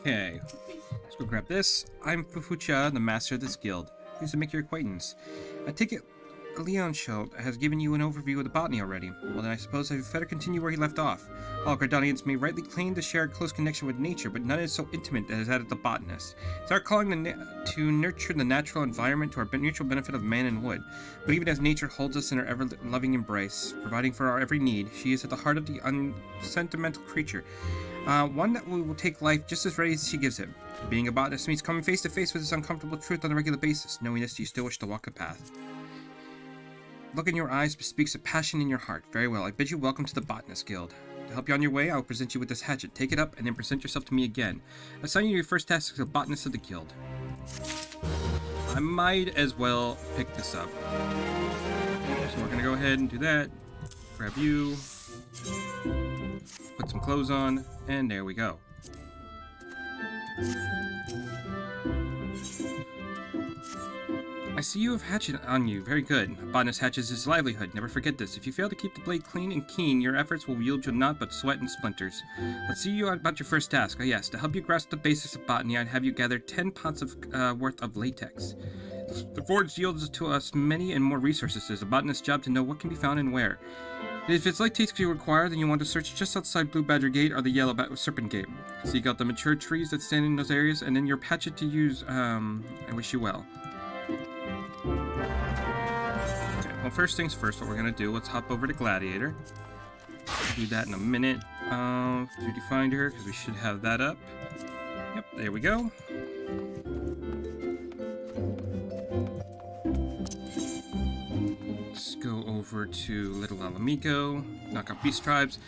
Okay, let's go grab this. I'm Fufucha, the master of this guild. Pleased to make your acquaintance. I take it Leon Schult has given you an overview of the botany already. Well, then I suppose I'd better continue where he left off. All Gardanians may rightly claim to share a close connection with nature, but none is so intimate as that of the botanist. It's our calling to nurture the natural environment to our mutual benefit of man and wood. But even as nature holds us in her ever-loving embrace, providing for our every need, she is at the heart of the unsentimental creature. One that will take life just as ready as she gives it. Being a botanist means coming face to face with this uncomfortable truth on a regular basis, knowing this you still wish to walk a path. Look in your eyes bespeaks a passion in your heart. Very well, I bid you welcome to the Botanist Guild. To help you on your way, I will present you with this hatchet. Take it up, and then present yourself to me again. Assign you your first task as a Botanist of the Guild. I might as well pick this up. So we're gonna go ahead and do that. Grab you. Put some clothes on, and there we go. I see you have hatchet on you. Very good. A botanist hatches his livelihood. Never forget this. If you fail to keep the blade clean and keen, your efforts will yield you naught but sweat and splinters. Let's see you about your first task. Oh yes, to help you grasp the basics of botany, I'd have you gather 10 pots of worth of latex. The forge yields to us many and more resources. It's a botanist's job to know what can be found and where. If it's latex you require, then you want to search just outside Blue Badger Gate or the Yellow Serpent Gate. Seek out the mature trees that stand in those areas, and then your hatchet to use. I wish you well. Okay, well, first things first, what we're gonna do, let's hop over to Gladiator. Do that in a minute. Duty Finder, because we should have that up. Yep, there we go. Let's go over to Little Alamico, knock out Beast Tribes.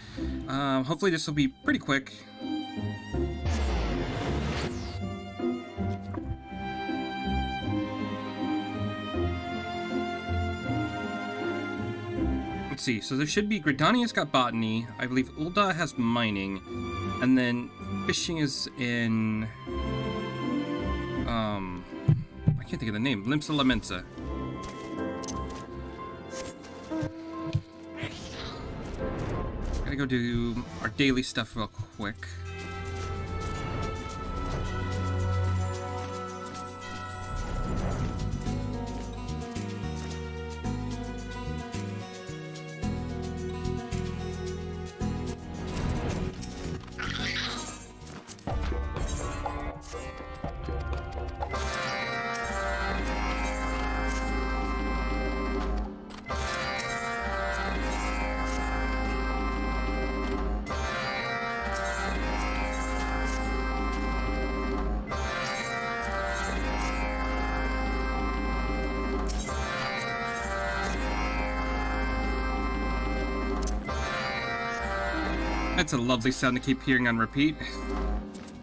Hopefully this will be pretty quick. Let's see, so there should be, Gridania's got botany, I believe Ulda has mining, and then fishing is in, I can't think of the name, Limsa Lamensa. Gotta go do our daily stuff real quick. That's a lovely sound to keep hearing on repeat.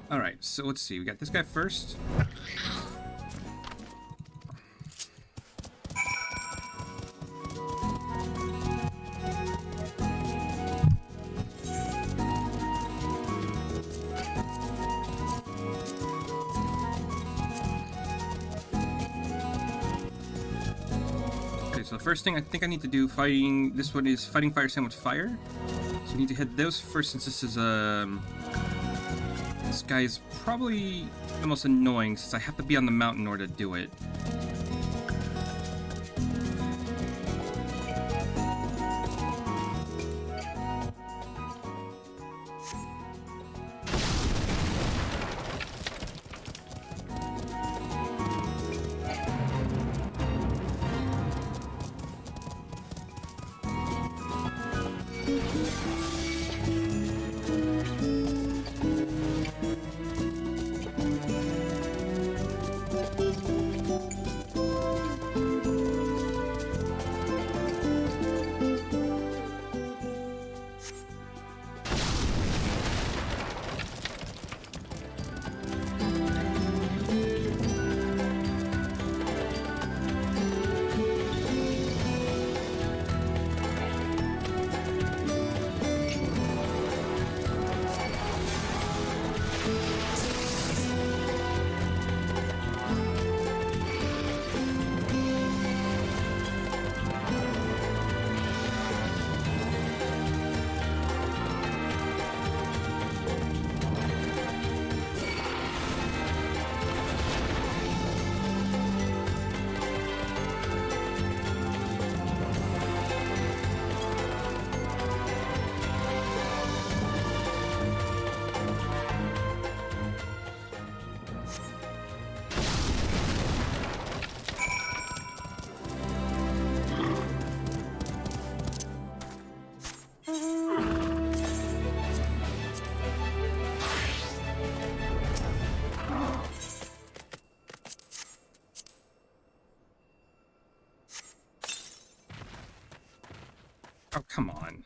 Alright, so let's see. We got this guy first. Okay, so the first thing I think I need to do, fighting this one is fighting fire sand with fire. So we need to hit those first, since this is this guy is probably the most annoying, since I have to be on the mountain in order to do it. come on.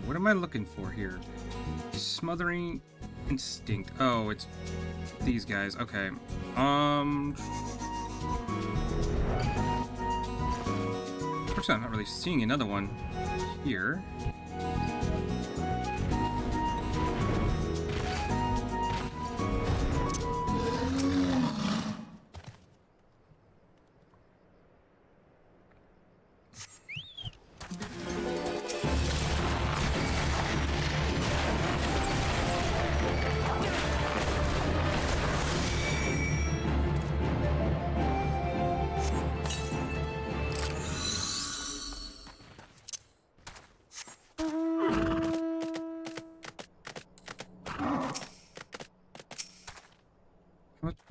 What am I looking for here? Smothering instinct. Oh, it's these guys. Okay. Unfortunately, I'm not really seeing another one here.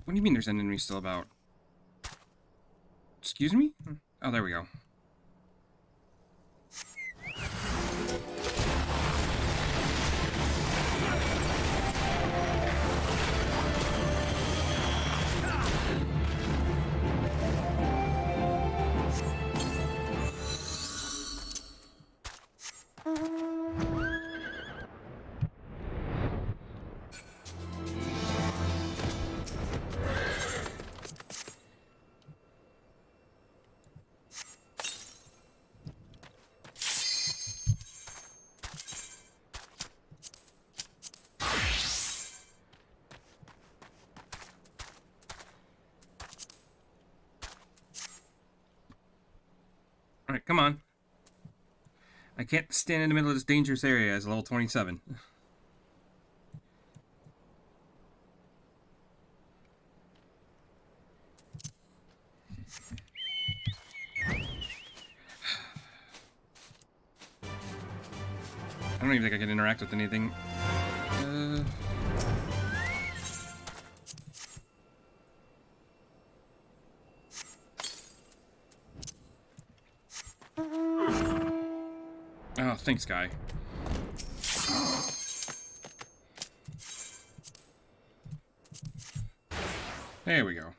What do you mean there's an enemy still about? Excuse me? Oh, there we go. Alright, come on. I can't stand in the middle of this dangerous area as level 27. I don't even think I can interact with anything. Oh, thanks, guy. There we go.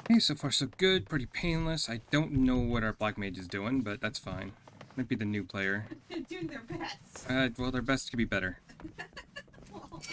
Hey, so far so good, pretty painless. I don't know what our black mage is doing, but that's fine. Might be the new player. Doing their best. Well, their best could be better. Well,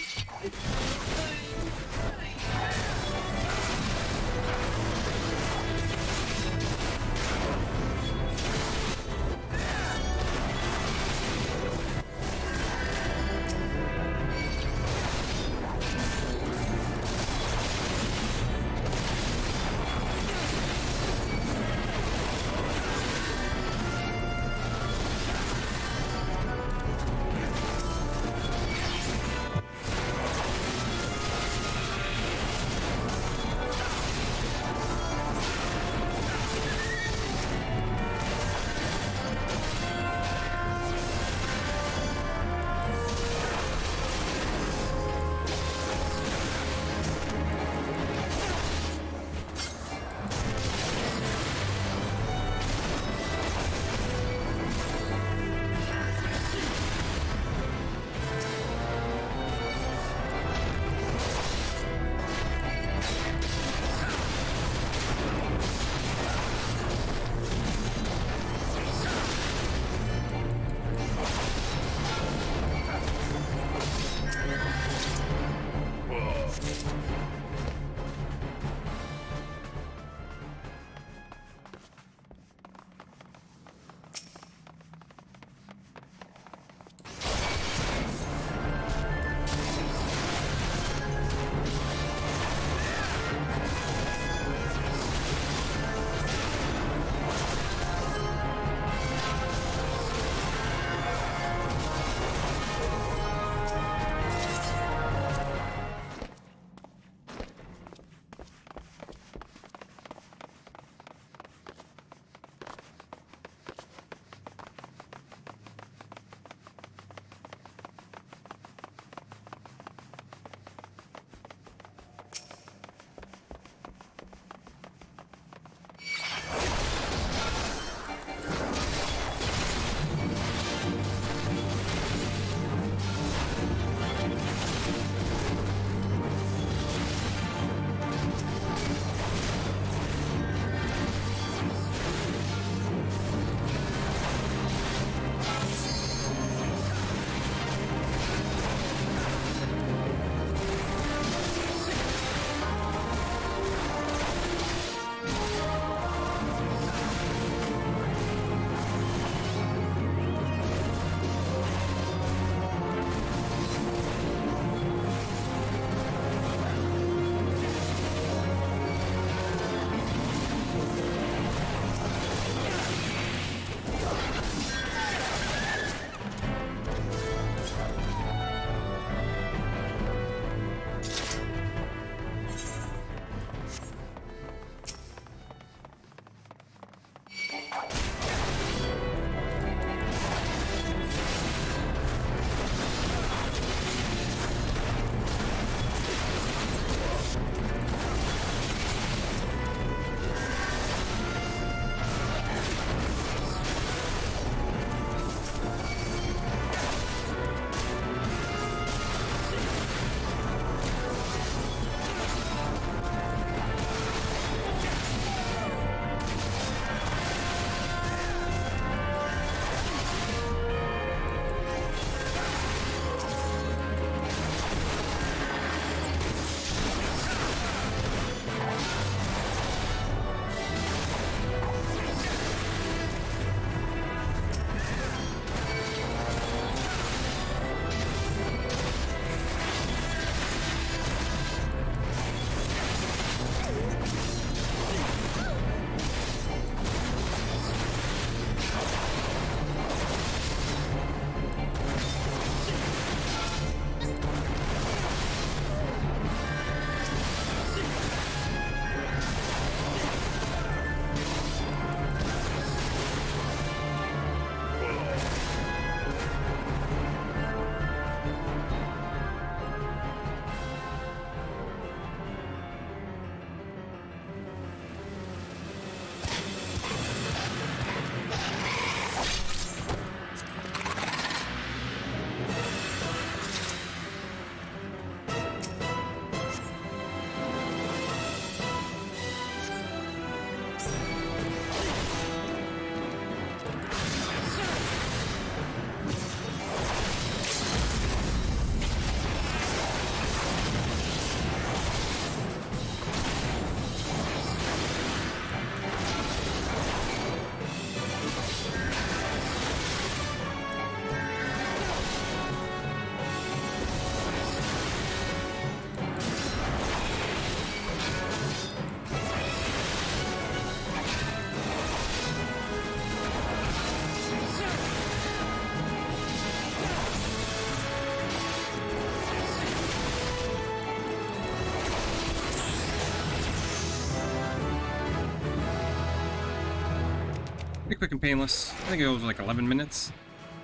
Pretty quick and painless. I think it was like 11 minutes.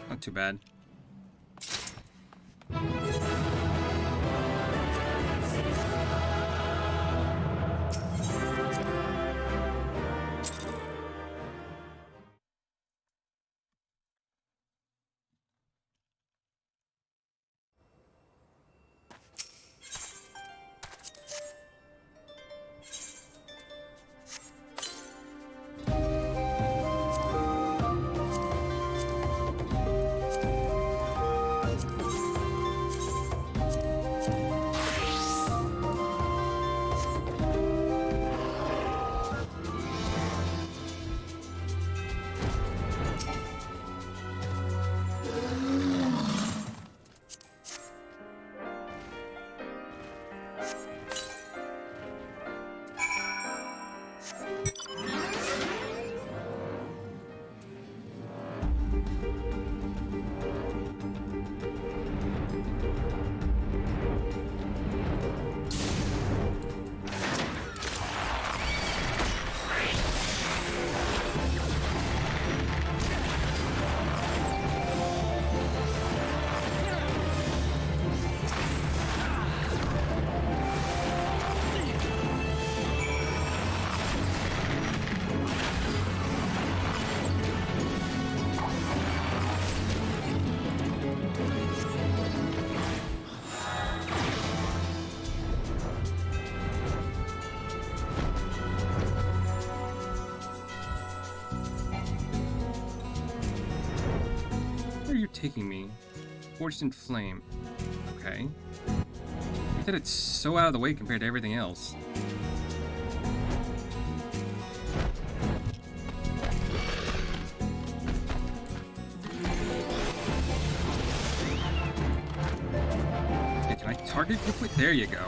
Not too bad. Where are you taking me? Forged in Flame. Okay. I said it's so out of the way compared to everything else. Okay, can I target you quick? There you go.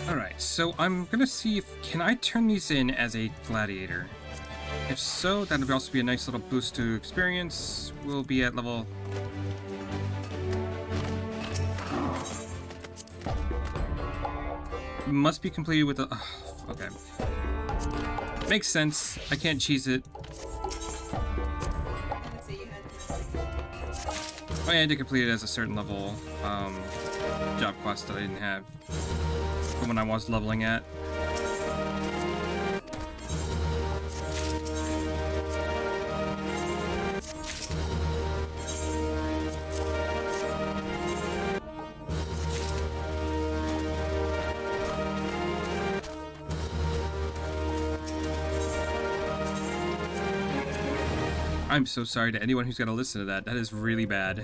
Alright, so I'm gonna see if... Can I turn these in as a gladiator? If so, that would also be a nice little boost to experience. We'll be at level... Must be completed with a... okay. Makes sense. I can't cheese it. I had to complete it as a certain level job quest that I didn't have from when I was leveling at. I'm so sorry to anyone who's got to listen to that. That is really bad.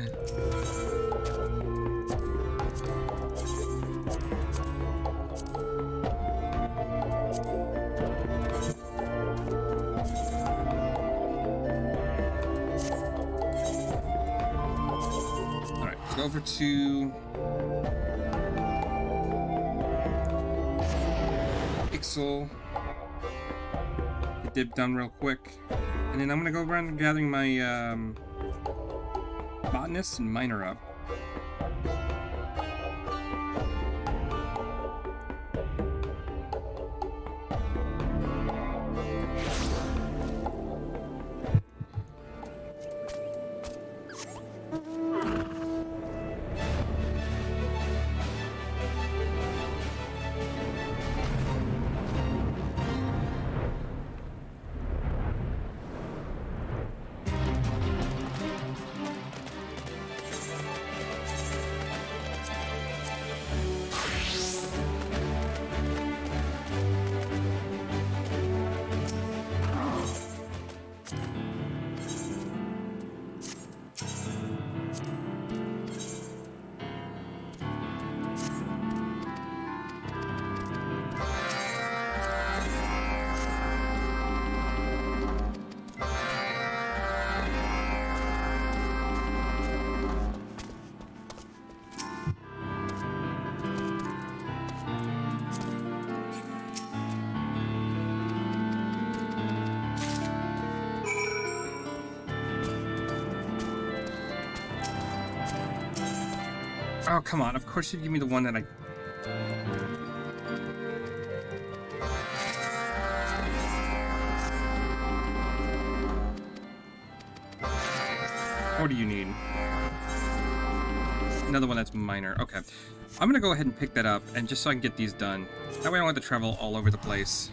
Alright, let's go over to... Ixel. Get dip done real quick. And then I'm gonna go around gathering my botanist and miner up. Oh, come on. Of course you'd give me the one that I... What do you need? Another one that's minor. Okay. I'm gonna go ahead and pick that up, and just so I can get these done. That way I don't have to travel all over the place.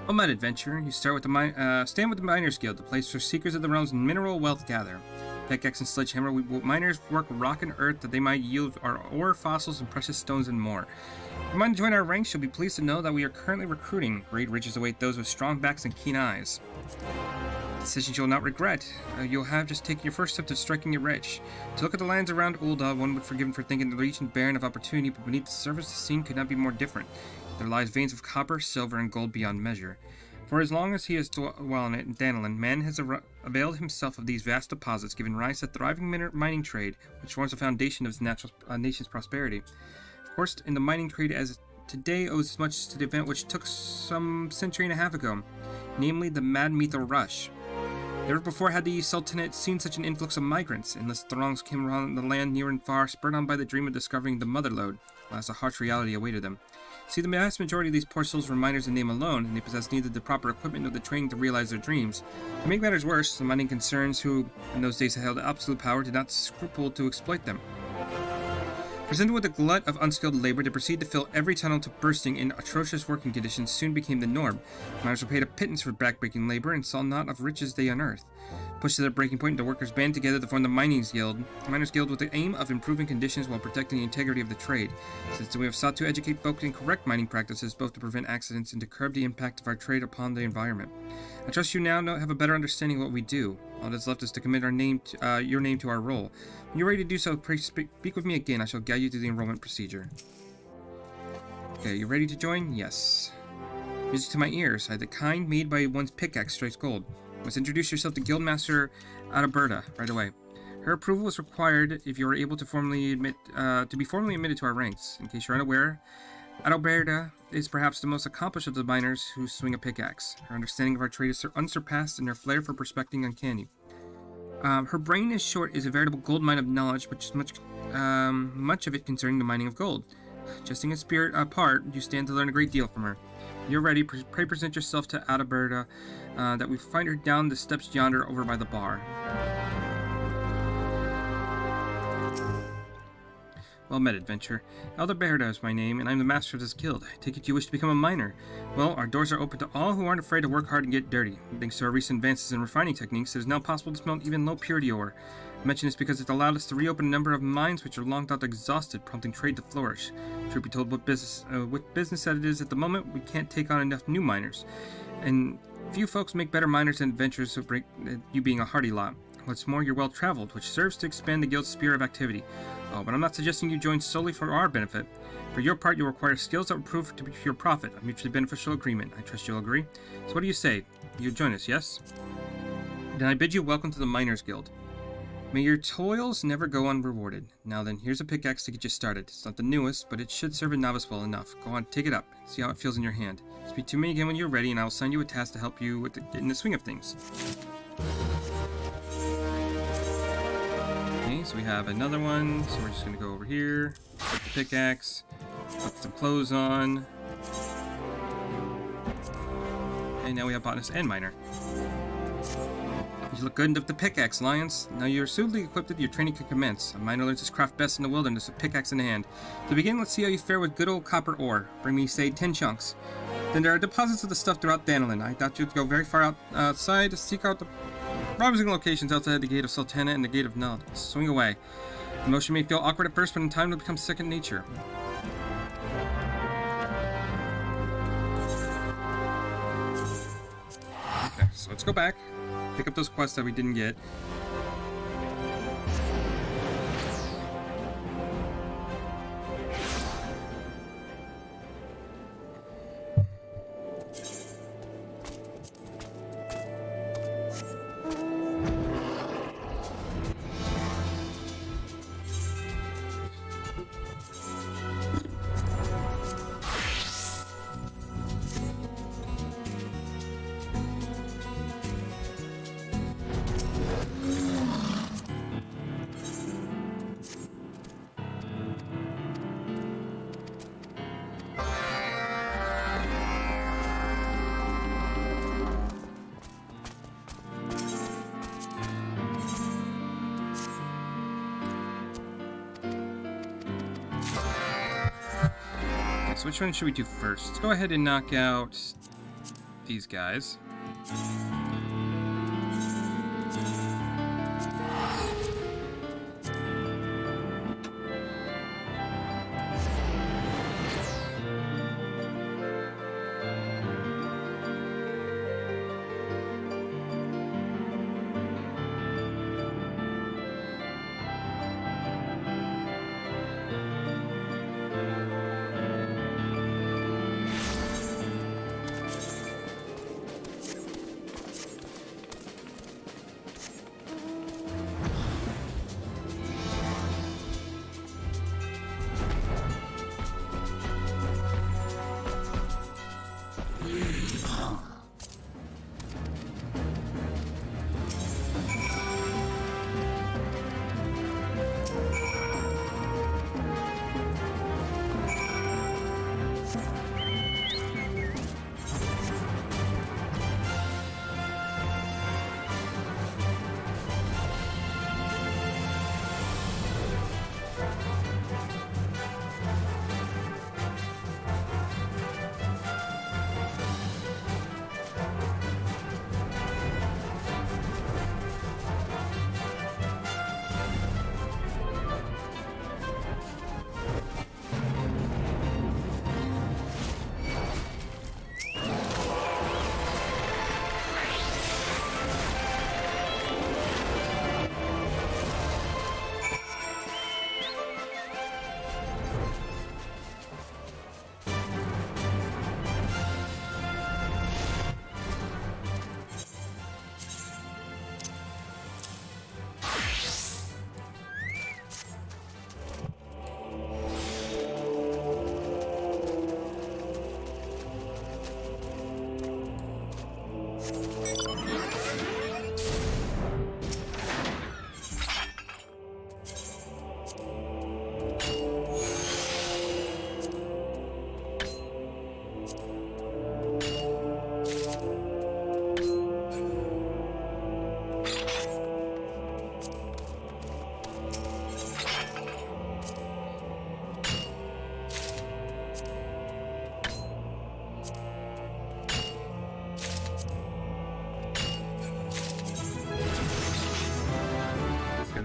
On that adventure, you start with the stand with the Miners Guild, the place where seekers of the realm's mineral wealth gather. Pickaxe and sledgehammer, miners work rock and earth that they might yield our ore, fossils, and precious stones and more. If you mind to join our ranks, you'll be pleased to know that we are currently recruiting. Great riches await those with strong backs and keen eyes. Decisions you'll not regret. You'll have just taken your first step to striking it rich. To look at the lands around Ul'dah, one would forgive for thinking the region barren of opportunity, but beneath the surface, the scene could not be more different. There lies veins of copper, silver, and gold beyond measure. For as long as he has dwelt in it, Danelin, man has availed himself of these vast deposits, giving rise to a thriving mining trade, which forms the foundation of his nation's prosperity. Of course, in the mining trade as today owes as much to the event which took some century and a half ago, namely the Mad Metho Rush. Never before had the Sultanate seen such an influx of migrants. Endless throngs came around the land near and far, spurred on by the dream of discovering the Motherlode. Alas, a harsh reality awaited them. See, the vast majority of these poor souls were miners in name alone, and they possessed neither the proper equipment nor the training to realize their dreams. To make matters worse, the mining concerns who, in those days, held absolute power, did not scruple to exploit them. Presented with a glut of unskilled labor, they proceeded to fill every tunnel to bursting in atrocious working conditions soon became the norm. Miners were paid a pittance for backbreaking labor and saw naught of riches they unearthed. Pushed to their breaking point, the workers band together to form the Miners Guild with the aim of improving conditions while protecting the integrity of the trade. Since we have sought to educate folk in correct mining practices, both to prevent accidents and to curb the impact of our trade upon the environment. I trust you now have a better understanding of what we do. All that's left is to commit your name to our role. When you're ready to do so, please speak with me again. I shall guide you through the enrollment procedure. Okay, you ready to join? Yes. Music to my ears, the kind made by one's pickaxe strikes gold. Must introduce yourself to Guildmaster Adalberta right away. Her approval is required if you are able to be formally admitted to our ranks. In case you're unaware, Adalberta is perhaps the most accomplished of the miners who swing a pickaxe. Her understanding of our trade is unsurpassed, and her flair for prospecting uncanny. Her brain is a veritable gold mine of knowledge, which is much of it concerning the mining of gold. Jesting and spirit apart, you stand to learn a great deal from her. You're ready, pray present yourself to Adalberta, that we find her down the steps yonder over by the bar. Well met, adventure. Adalberta is my name, and I'm the master of this guild. I take it you wish to become a miner. Well, our doors are open to all who aren't afraid to work hard and get dirty. Thanks to our recent advances in refining techniques, it is now possible to smelt even low-purity ore. I mention this because it's allowed us to reopen a number of mines which are long thought exhausted, prompting trade to flourish. Truth be told, what business that it is at the moment, we can't take on enough new miners. And few folks make better miners than adventurers, so you being a hardy lot. What's more, you're well-traveled, which serves to expand the guild's sphere of activity. Oh, but I'm not suggesting you join solely for our benefit. For your part, you'll require skills that will prove to be for your profit, a mutually beneficial agreement. I trust you'll agree. So what do you say? You'll join us, yes? Then I bid you welcome to the Miners Guild. May your toils never go unrewarded. Now then, here's a pickaxe to get you started. It's not the newest, but it should serve a novice well enough. Go on, take it up. See how it feels in your hand. Speak to me again when you're ready, and I will assign you a task to help you get in the swing of things. Okay, so we have another one. So we're just going to go over here, put the pickaxe, put some clothes on. And now we have botanist and miner. You look good with the pickaxe, Lions. Now you're suitably equipped, your training can commence. A miner learns his craft best in the wilderness with pickaxe in hand. To begin, let's see how you fare with good old copper ore. Bring me, say, 10 chunks. Then there are deposits of the stuff throughout Danilin. I doubt you'd go very far outside to seek out the promising locations outside the gate of Sultana and the gate of Nald. Swing away. The motion may feel awkward at first, but in time it'll become second nature. Okay, so let's go back. Pick up those quests that we didn't get. So which one should we do first? Let's go ahead and knock out these guys.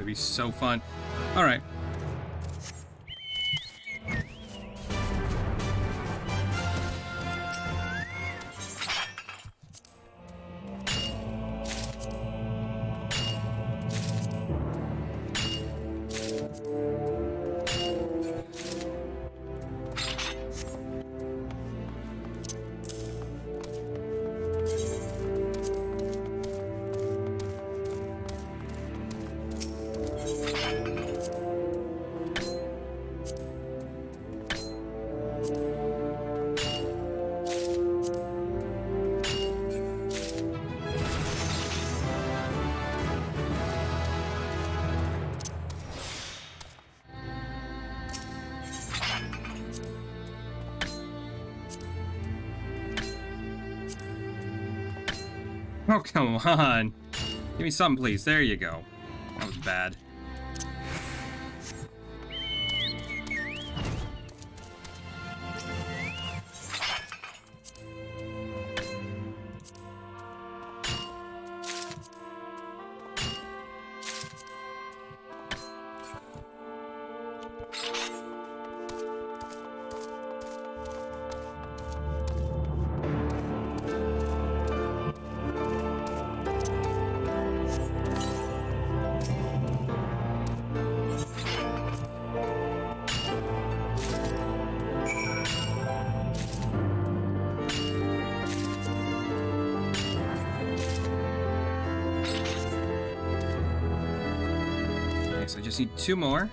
Be so fun. All right. Oh, come on. Give me some, please. There you go. That was bad. So I just need 2 more.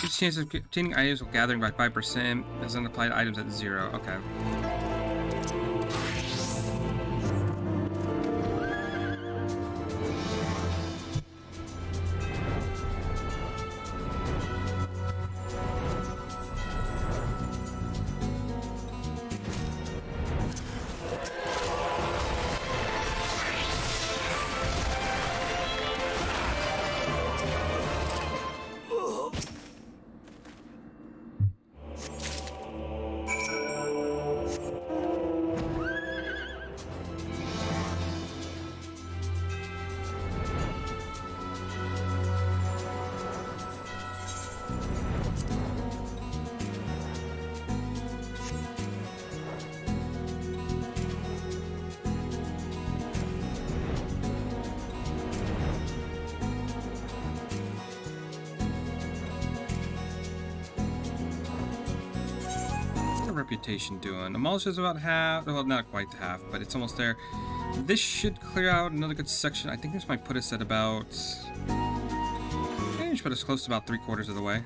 Each chance of obtaining items while gathering by 5% as unapplied items at 0. Okay. Reputation doing? Demolish is about half, well, not quite half, but it's almost there. This should clear out another good section. I think this might put us at about, it should put us close to about 3/4 of the way.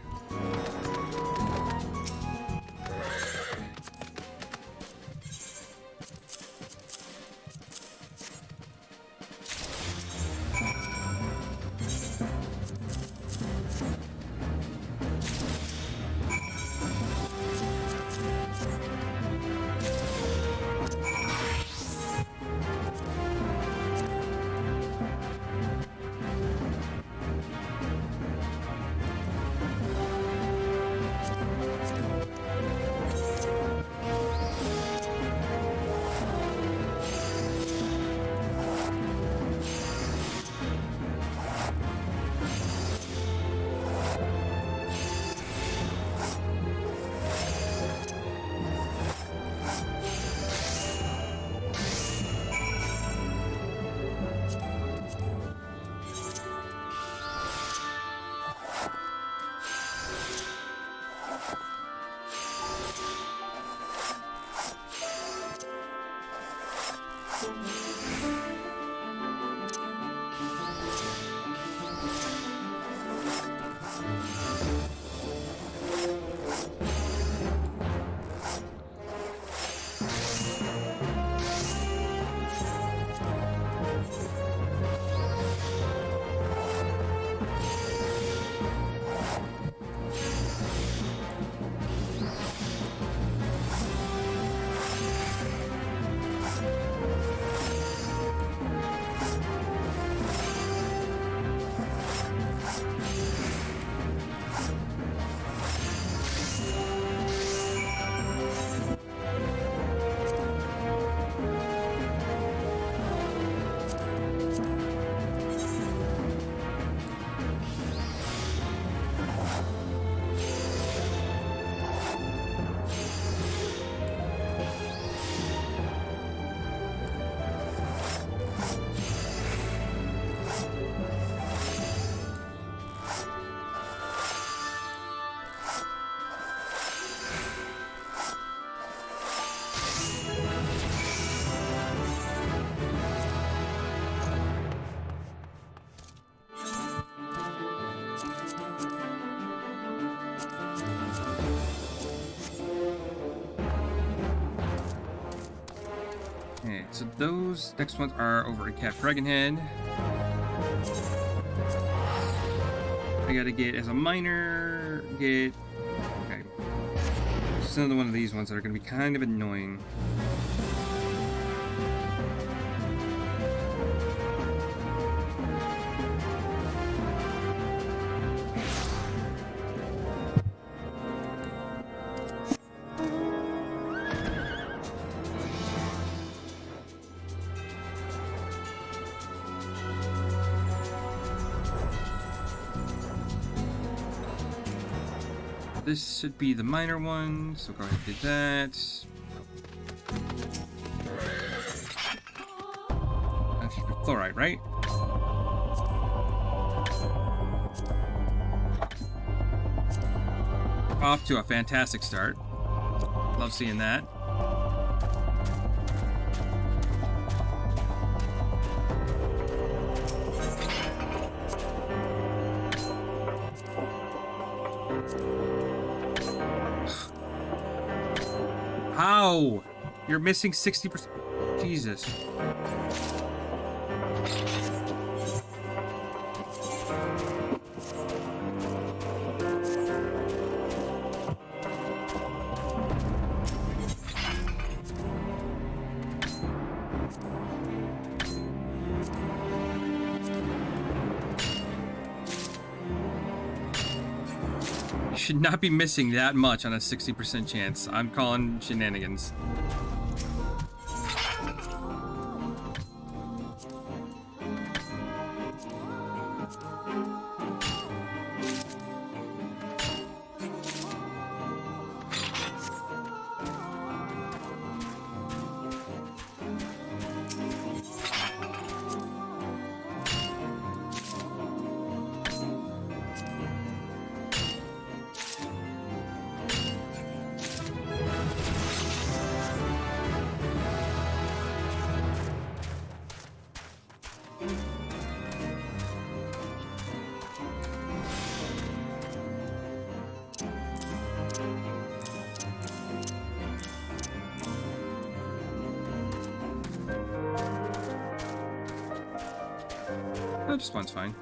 Okay, so those next ones are over at Cat Dragonhead. I gotta get as a miner, get... Okay. Just another one of these ones that are gonna be kind of annoying. This should be the minor one, so go ahead and do that. That should be fluoride, right? Off to a fantastic start. Love seeing that. How? You're missing 60%. Jesus. You should not be missing that much on a 60% chance. I'm calling shenanigans. Oh, just one's fine.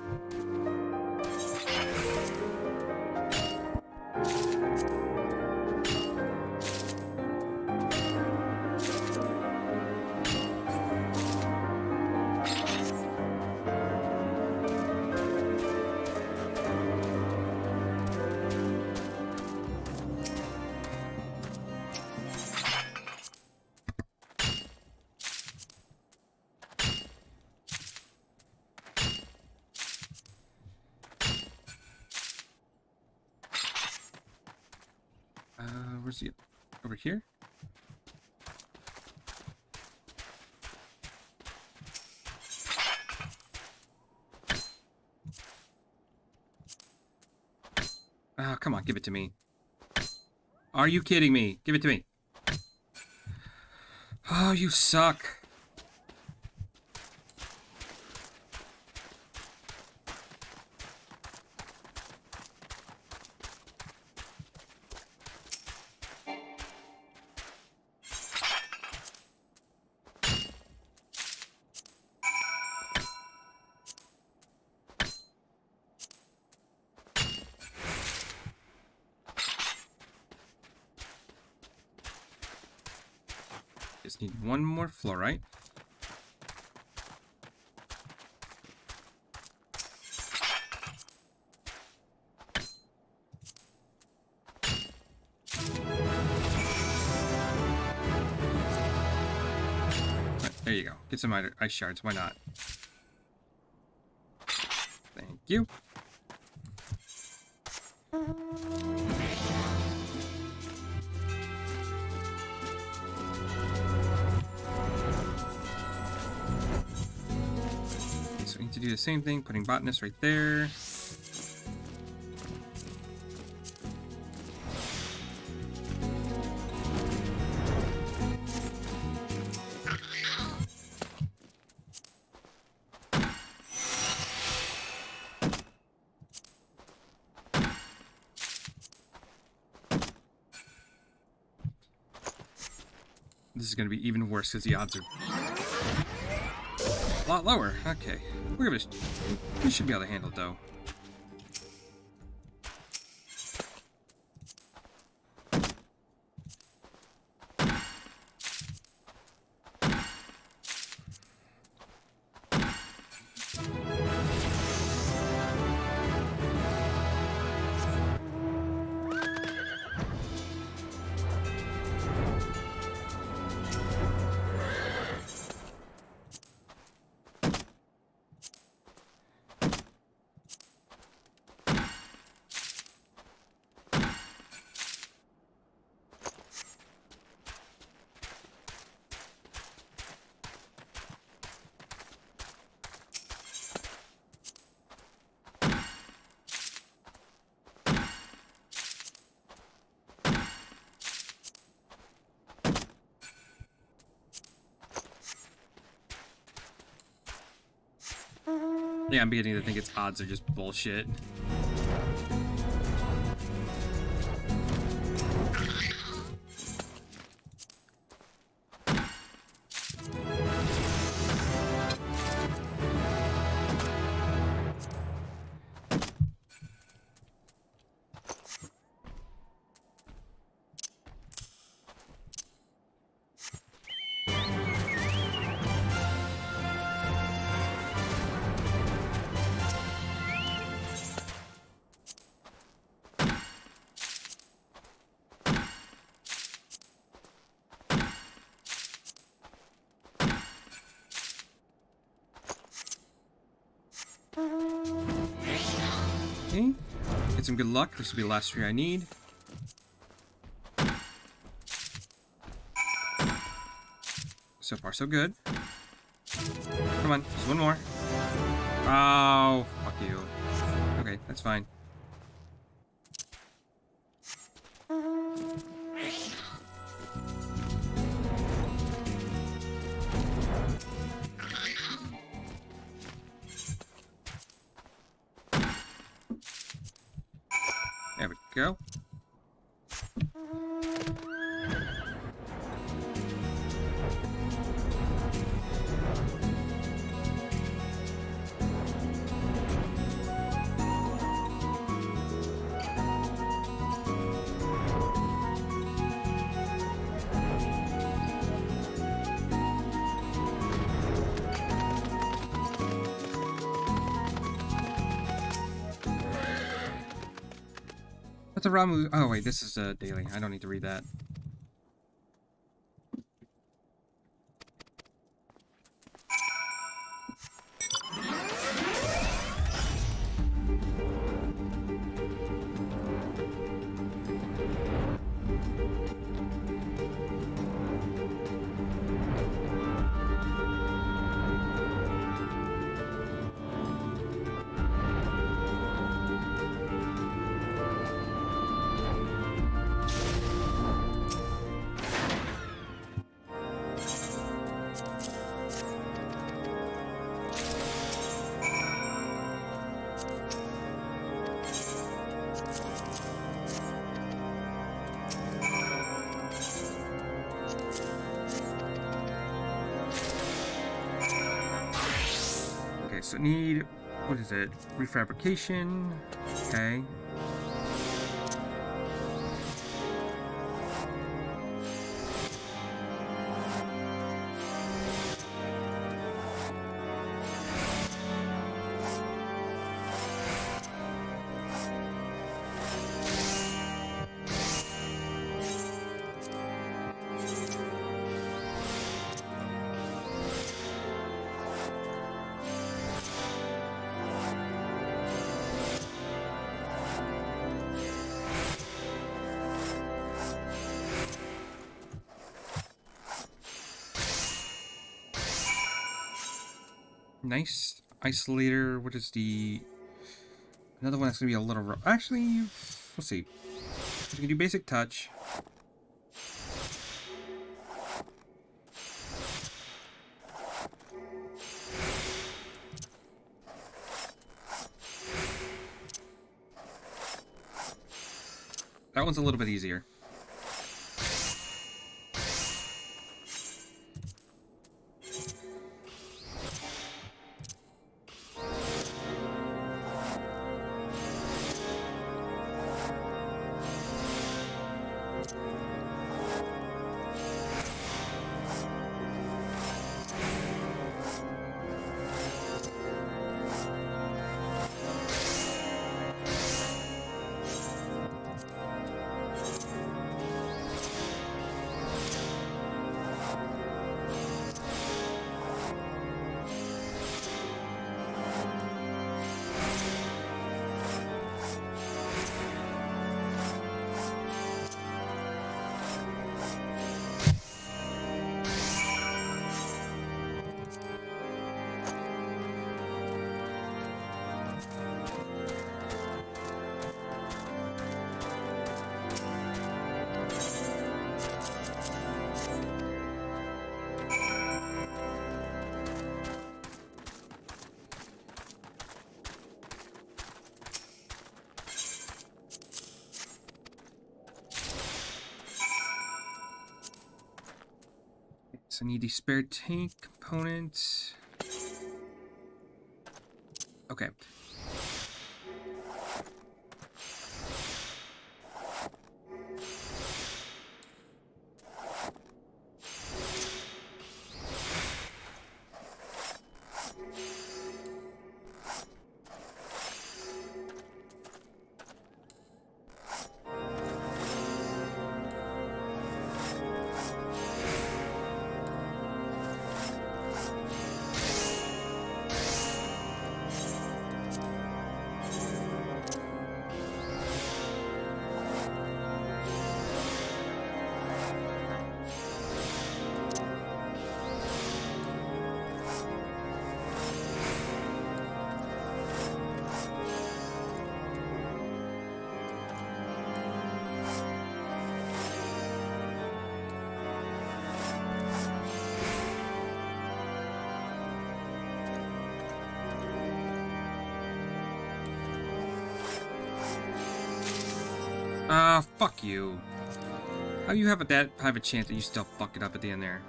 Where's he? Over here? Oh, come on, give it to me. Are you kidding me? Give it to me. Oh, you suck. Just need one more fluorite. Right, there you go. Get some ice shards. Why not? Thank you. So we need to do the same thing, putting botanist right there. This is going to be even worse because the odds are a lot lower. Okay. We should be able to handle it, though. Yeah, I'm beginning to think its odds are just bullshit. Okay. Get some good luck. This will be the last tree I need. So far, so good. Come on, just one more. Oh, fuck you. Okay, that's fine. There we go. What's a Ramu? Oh wait, this is daily. I don't need to read that. So need, what is it? Refabrication. Okay. Nice isolator. What is the another one that's gonna be a little actually, we'll see. We can do basic touch. That one's a little bit easier. So I need the spare tank component. Okay. Fuck you. How do you have a chance that you still fuck it up at the end there?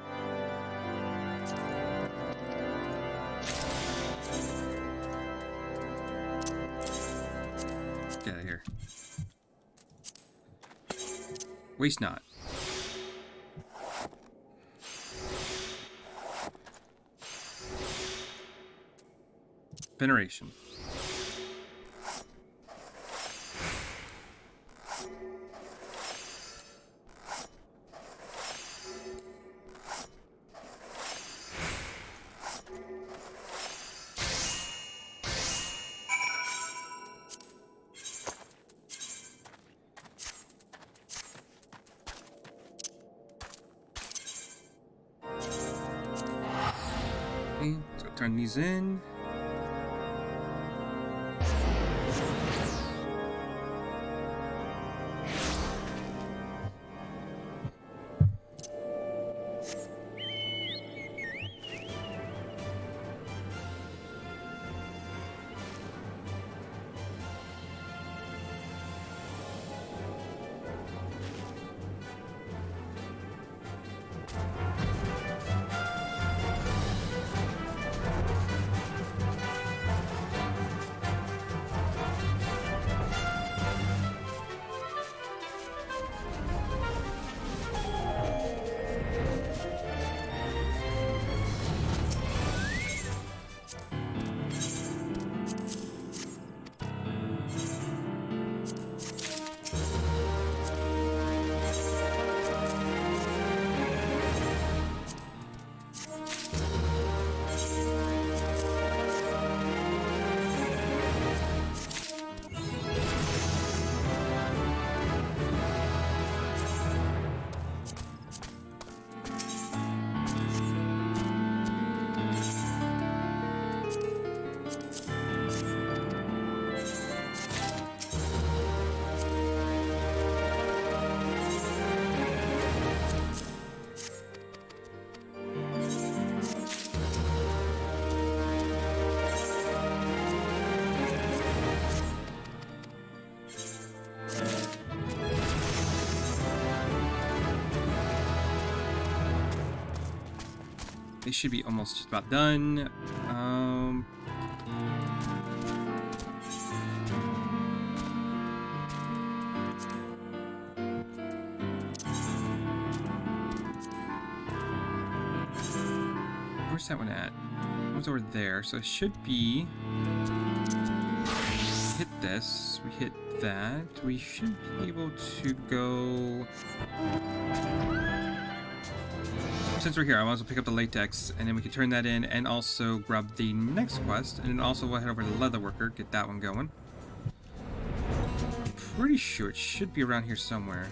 Get out of here. Waste not. Veneration. Okay, so turn these in. They should be almost just about done. Where's that one at? It was over there, so it should be... Hit this, we hit that. We should be able to go... Since we're here, I might as well pick up the latex, and then we can turn that in, and also grab the next quest, and then also we'll head over to the Leatherworker, get that one going. Pretty sure it should be around here somewhere.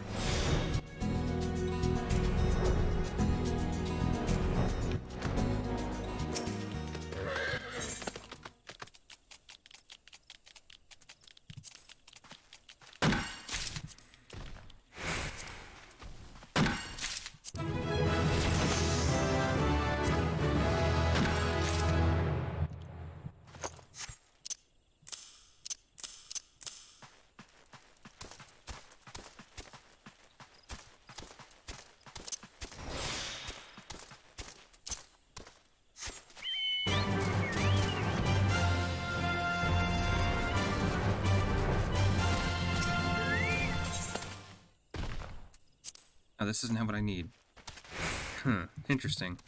Oh, this doesn't have what I need. Interesting.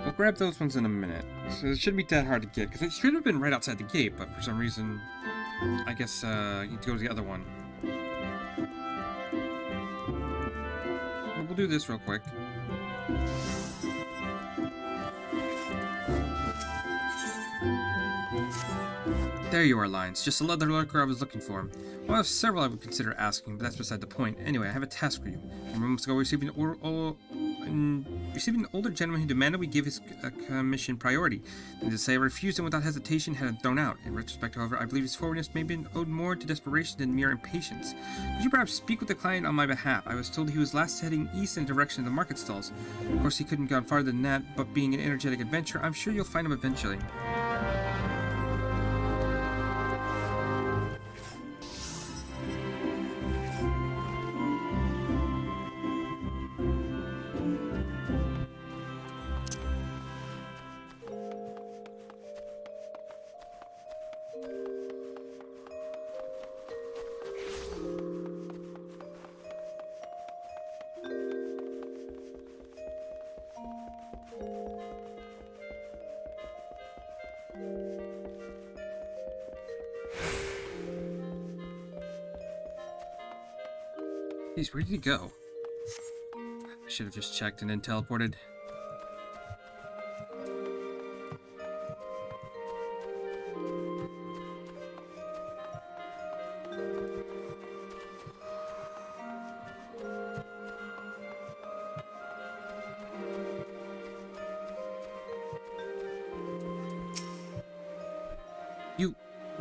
We'll grab those ones in a minute. So it shouldn't be that hard to get, because it should have been right outside the gate, but for some reason, I guess you need to go to the other one. But we'll do this real quick. There you are, Lions. Just the leather lurker I was looking for. Well, I have several I would consider asking, but that's beside the point. Anyway, I have a task for you. A few moments ago, we received an older gentleman who demanded we give his commission priority. And to say I refused him without hesitation, had him thrown out. In retrospect, however, I believe his forwardness may have been owed more to desperation than mere impatience. Could you perhaps speak with the client on my behalf? I was told he was last heading east in the direction of the market stalls. Of course, he couldn't have gone farther than that, but being an energetic adventurer, I'm sure you'll find him eventually. Jeez, where did he go? I should have just checked and then teleported.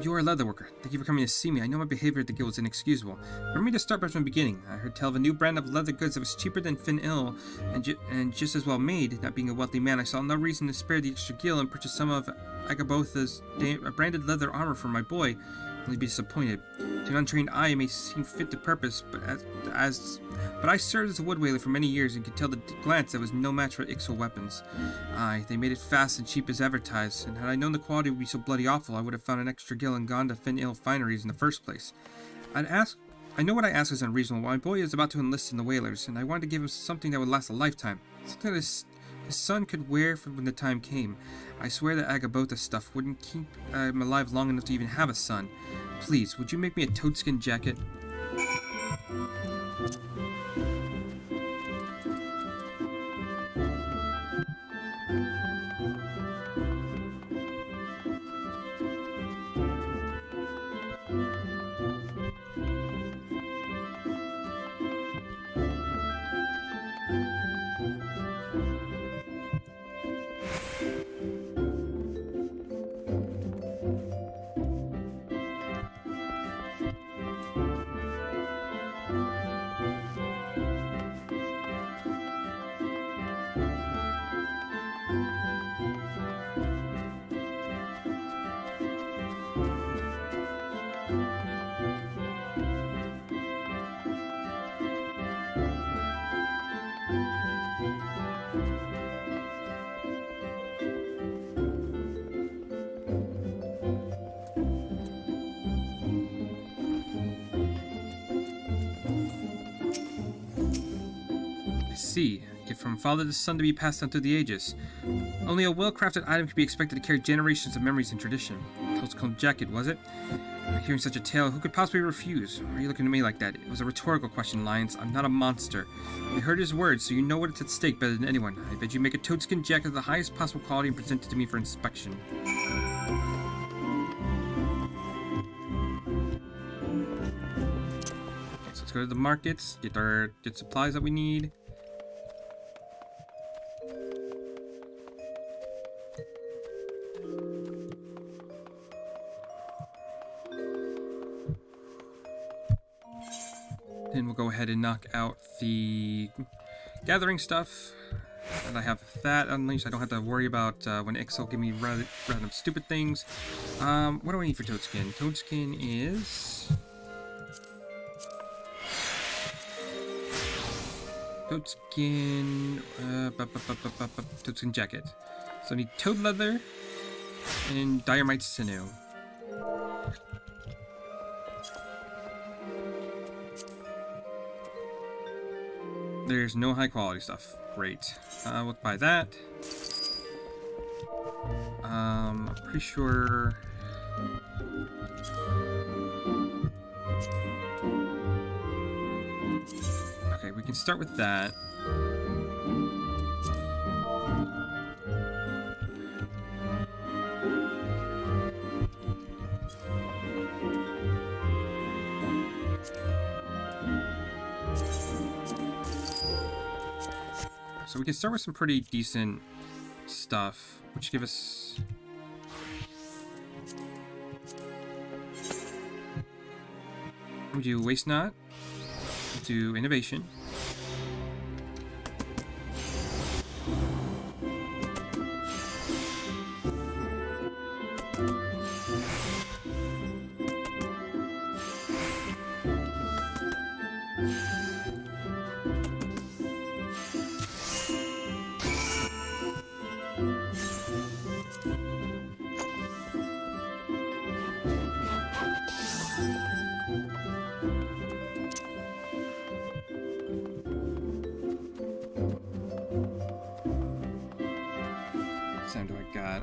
You are a leather worker. Thank you for coming to see me. I know my behavior at the guild was inexcusable. Permit me to start from the beginning. I heard tell of a new brand of leather goods that was cheaper than Fin Il and just as well made. Not being a wealthy man, I saw no reason to spare the extra gil and purchase some of Agabotha's branded leather armor for my boy. Only be disappointed. To an untrained eye, it may seem fit to purpose, but I served as a wood whaler for many years and could tell at a glance there was no match for Ixal weapons. Aye, they made it fast and cheap as advertised, and had I known the quality would be so bloody awful, I would have found an extra gil and gone to Fin Il fineries in the first place. I know what I ask is unreasonable. My boy is about to enlist in the whalers, and I wanted to give him something that would last a lifetime. Something that his son could wear for when the time came. I swear that Agabotha stuff wouldn't keep him alive long enough to even have a son. Please, would you make me a toadskin jacket? see. Gift from father to son to be passed down through the ages. Only a well-crafted item could be expected to carry generations of memories and tradition. Toad's jacket, was it? Hearing such a tale, who could possibly refuse? Why are you looking at me like that? It was a rhetorical question, Lions. I'm not a monster. You heard his words, so you know what's at stake better than anyone. I bid you make a toadskin jacket of the highest possible quality and present it to me for inspection. Okay, so let's go to the markets, get supplies that we need. Then we'll go ahead and knock out the gathering stuff. And I have that unleashed. I don't have to worry about when Ix will give me random stupid things. What do I need for Toadskin? Toadskin is... Toadskin... Toadskin jacket. So I need toad leather and diorite sinew. There's no high quality stuff. Great. We'll buy that. I'm pretty sure... Okay, we can start with that. So we can start with some pretty decent stuff, which give us... We do Waste Not, we do Innovation.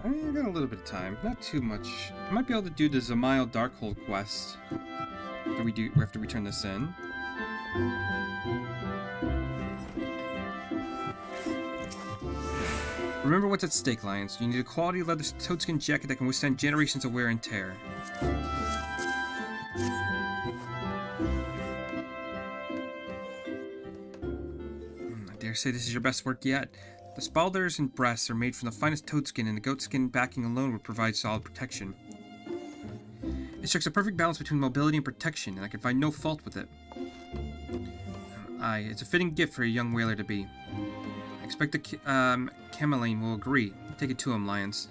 I got a little bit of time, not too much. I might be able to do the Zamail Darkhold quest after we turn this in. Remember what's at stake, Lions. You need a quality leather toadskin jacket that can withstand generations of wear and tear. I dare say this is your best work yet. The spalders and breasts are made from the finest toadskin, and the goatskin backing alone would provide solid protection. It strikes a perfect balance between mobility and protection, and I can find no fault with it. Aye, it's a fitting gift for a young whaler to be. I expect the Cameline will agree. Take it to him, Lions.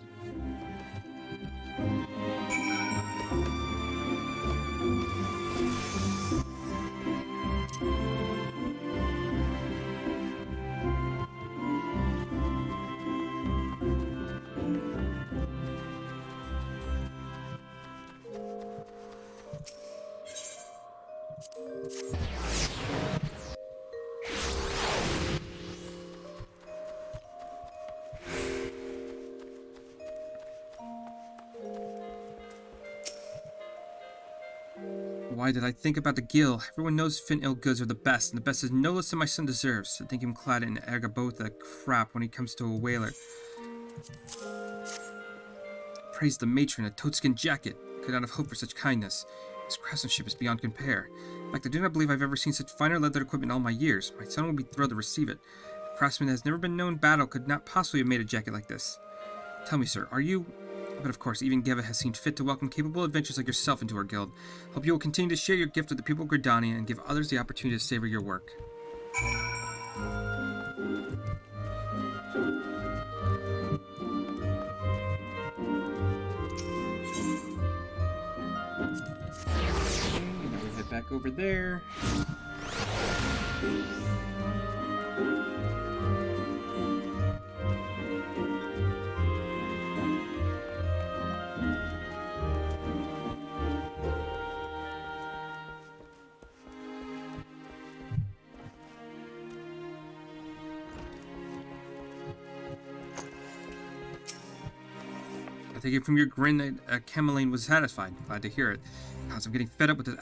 Why did I think about the gill? Everyone knows Fin Ilgoods are the best, and the best is no less than my son deserves. To think him clad in Ergabotha crap when he comes to a whaler. Praise the matron, a toadskin jacket. Could not have hoped for such kindness. His craftsmanship is beyond compare. In fact, I do not believe I've ever seen such finer leather equipment in all my years. My son will be thrilled to receive it. A craftsman that has never been known battle could not possibly have made a jacket like this. Tell me, sir, are you... But of course, even Geva has seen fit to welcome capable adventurers like yourself into our guild. Hope you will continue to share your gift with the people of Gridania and give others the opportunity to savor your work. Okay, we head back over there. take it from your grin that Cameline was satisfied. Glad to hear it. Cause I'm getting fed up with this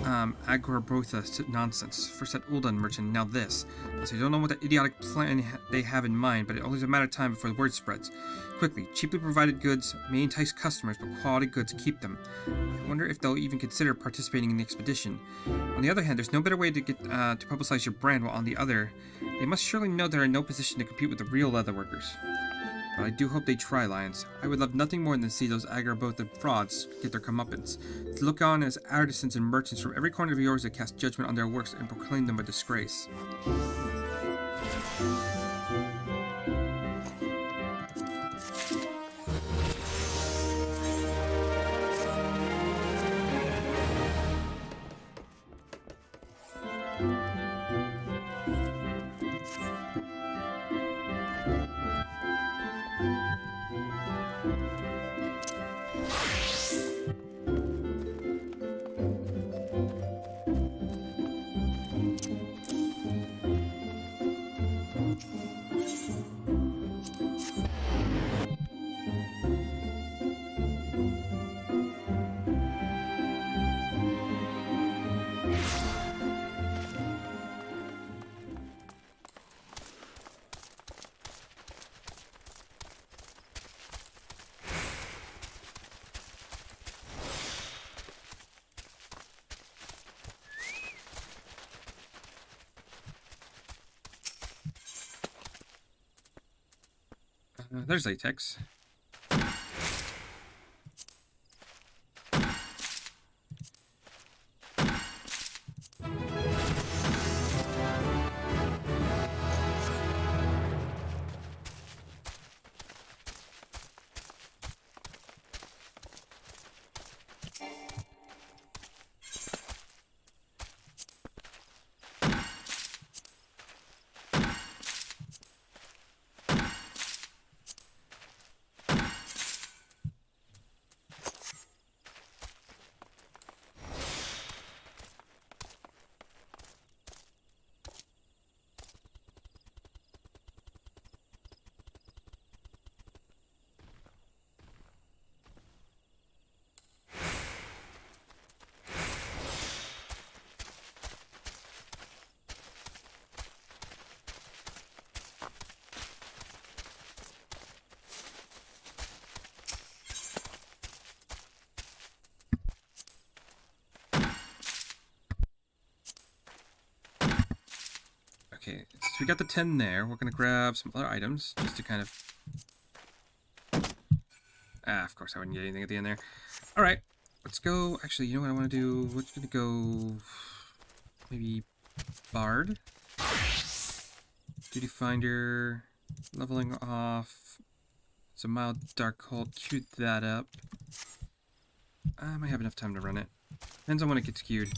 Agorabotha nonsense. First that Uldan merchant, now this. So I don't know what the idiotic plan they have in mind, but it only is a matter of time before the word spreads. Quickly, cheaply provided goods may entice customers, but quality goods keep them. I wonder if they'll even consider participating in the expedition. On the other hand, there's no better way to get to publicize your brand, while on the other, they must surely know they're in no position to compete with the real leatherworkers. But I do hope they try, Lions. I would love nothing more than to see those Agorabotha frauds get their comeuppance. To look on as artisans and merchants from every corner of yours that cast judgment on their works and proclaim them a disgrace. There's latex. Okay, so we got the 10 there. We're gonna grab some other items just to kind of... of course I wouldn't get anything at the end there. Alright, let's go... Actually, you know what I want to do? We're gonna go... Maybe... Bard? Duty Finder... Leveling off... It's a mild dark hold. Queue that up. I might have enough time to run it. Depends on when it gets queued.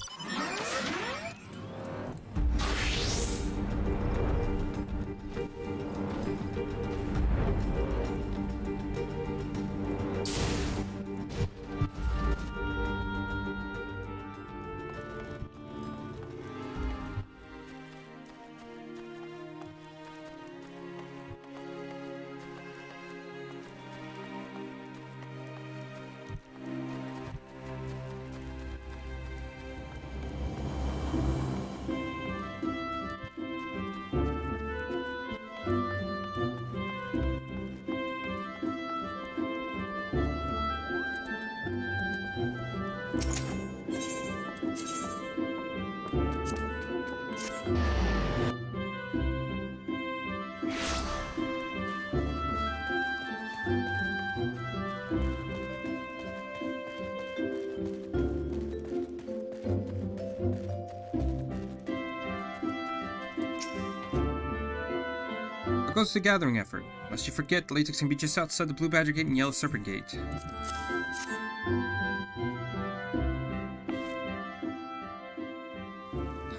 How goes the gathering effort? Lest you forget, the latex can be just outside the Blue Badger Gate and Yellow Serpent Gate.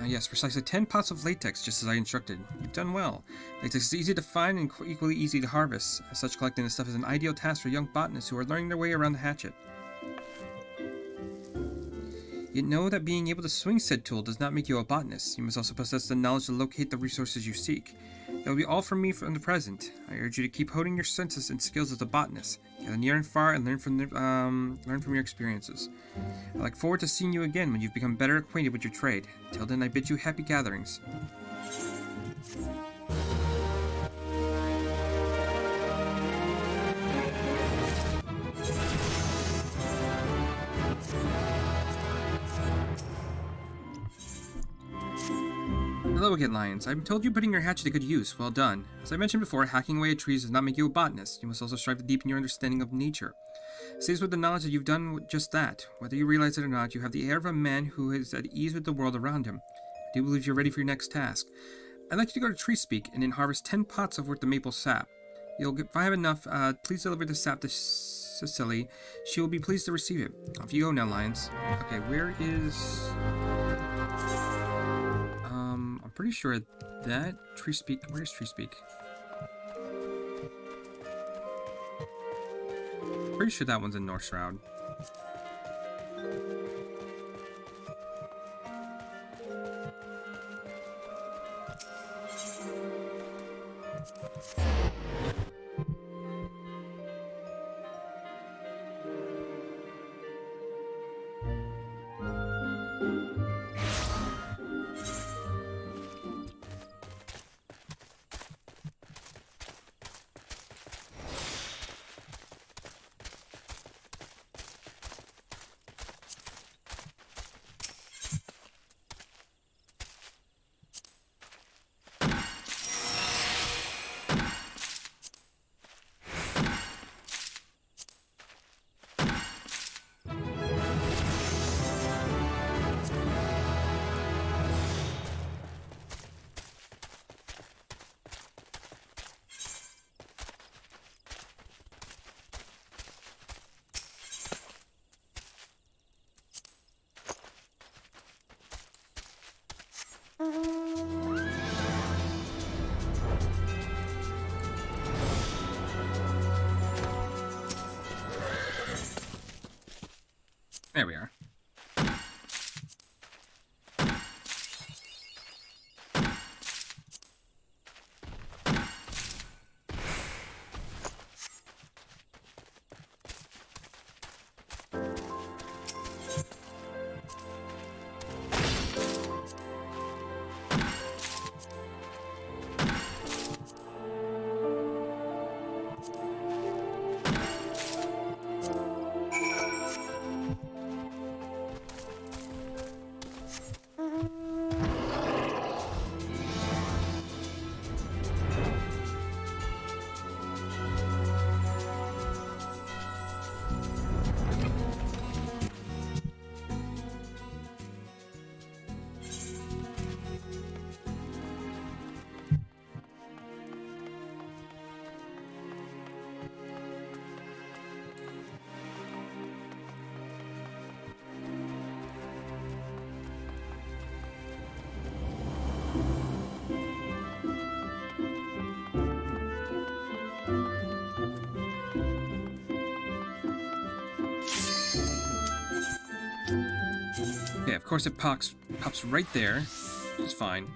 Yes, precisely 10 pots of latex, just as I instructed. You've done well. Latex is easy to find and equally easy to harvest. As such, collecting this stuff is an ideal task for young botanists who are learning their way around the hatchet. Yet know that being able to swing said tool does not make you a botanist. You must also possess the knowledge to locate the resources you seek. That will be all from me from the present. I urge you to keep honing your senses and skills as a botanist. Gather near and far and learn from your experiences. I look forward to seeing you again when you've become better acquainted with your trade. Till then, I bid you happy gatherings. Hello again, Lions. I'm told you putting your hatchet to good use. Well done. As I mentioned before, hacking away at trees does not make you a botanist. You must also strive to deepen your understanding of nature. Seized with the knowledge that you've done just that. Whether you realize it or not, you have the air of a man who is at ease with the world around him. I do believe you're ready for your next task. I'd like you to go to Tree Speak and then harvest 10 pots of worth the maple sap. If I have enough, please deliver the sap to Cecily. She will be pleased to receive it. Off you go now, Lions. Okay, where is... I'm pretty sure that Tree Speak... Where's Tree Speak? Pretty sure that one's in North Shroud. There we are. Yeah, of course it pops right there. It's fine.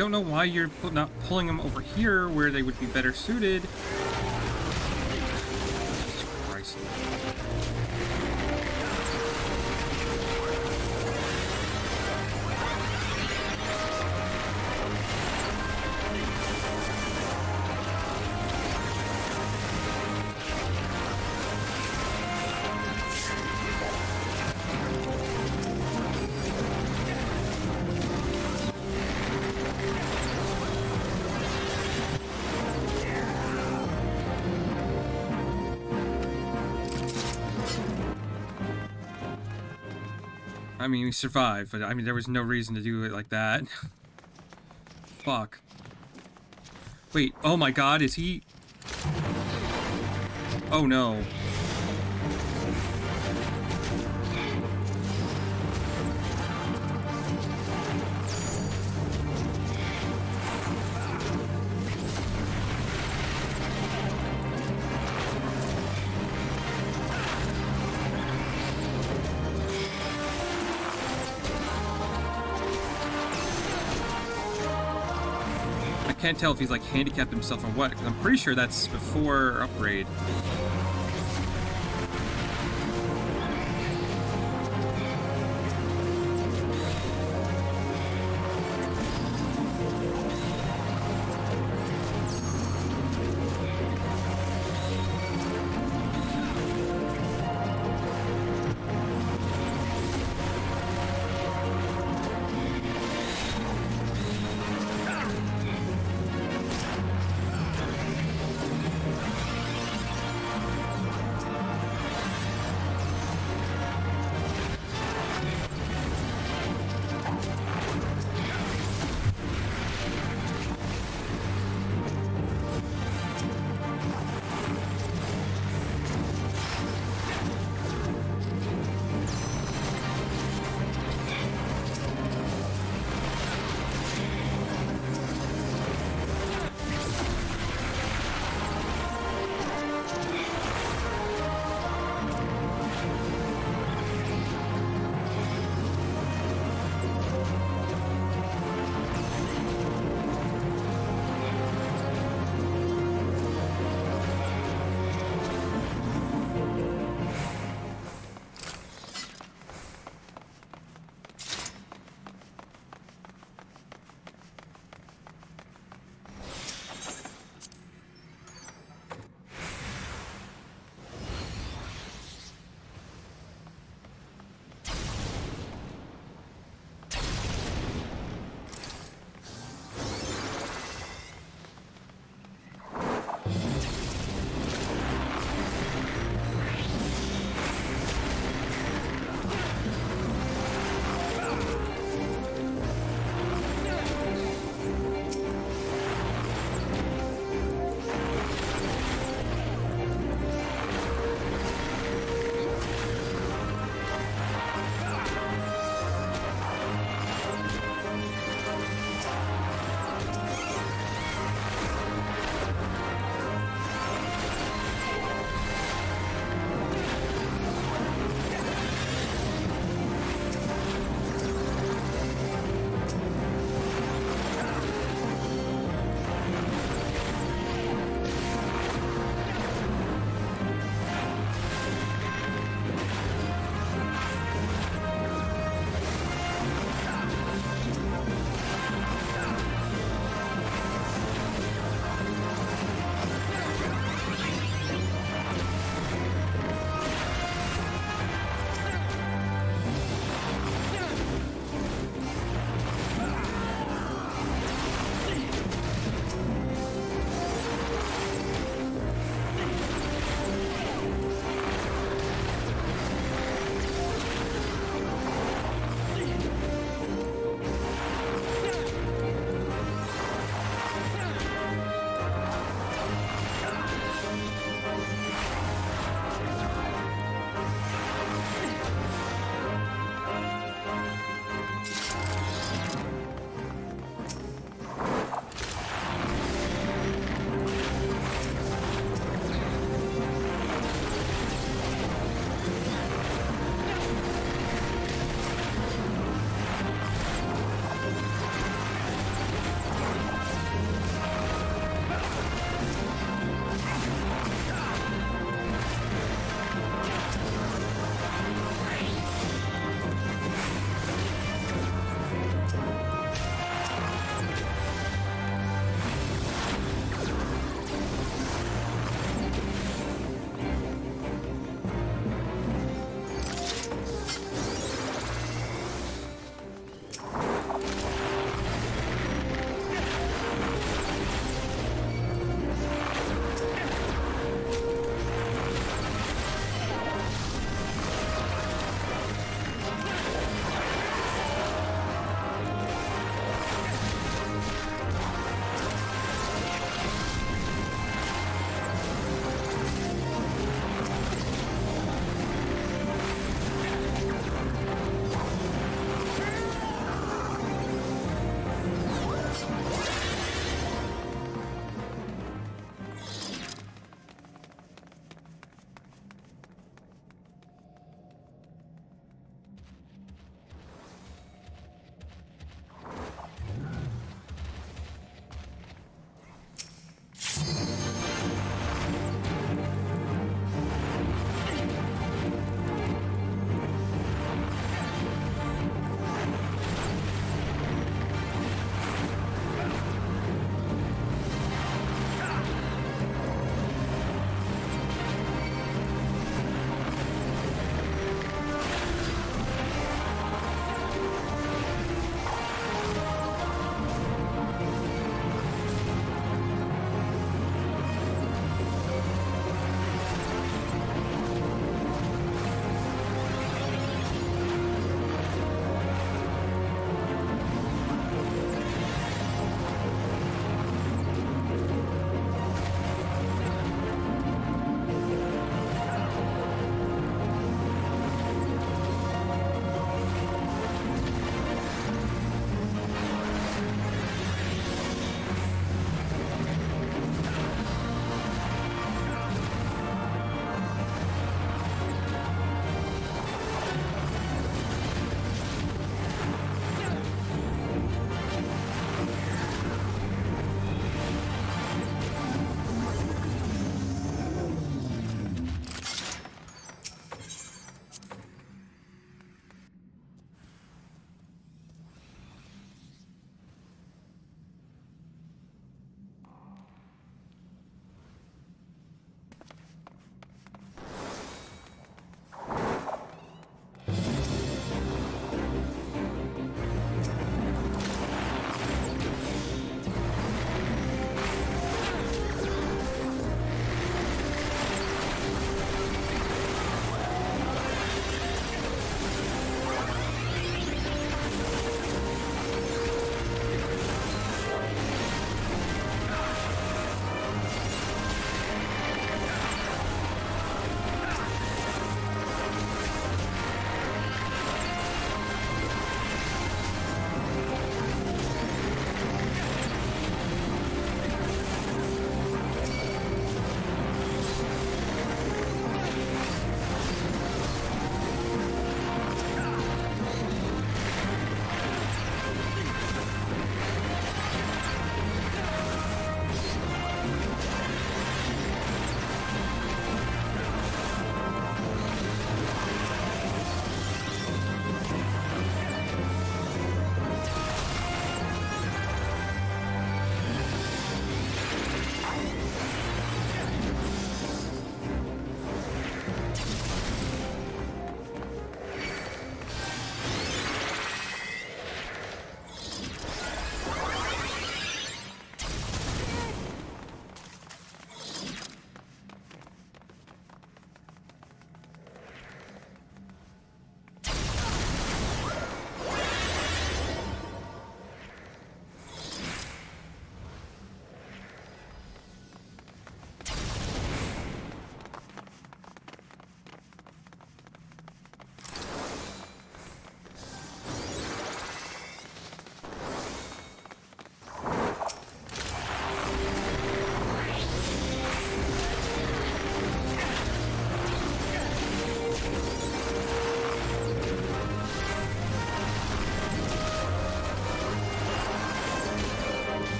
don't know why you're not pulling them over here where they would be better suited. Jesus Christ. I mean, we survived, but I mean, there was no reason to do it like that. Fuck. Wait, oh my god, is he... Oh no. I can't tell if he's like handicapped himself or what, because I'm pretty sure that's before upgrade.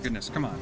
goodness, come on.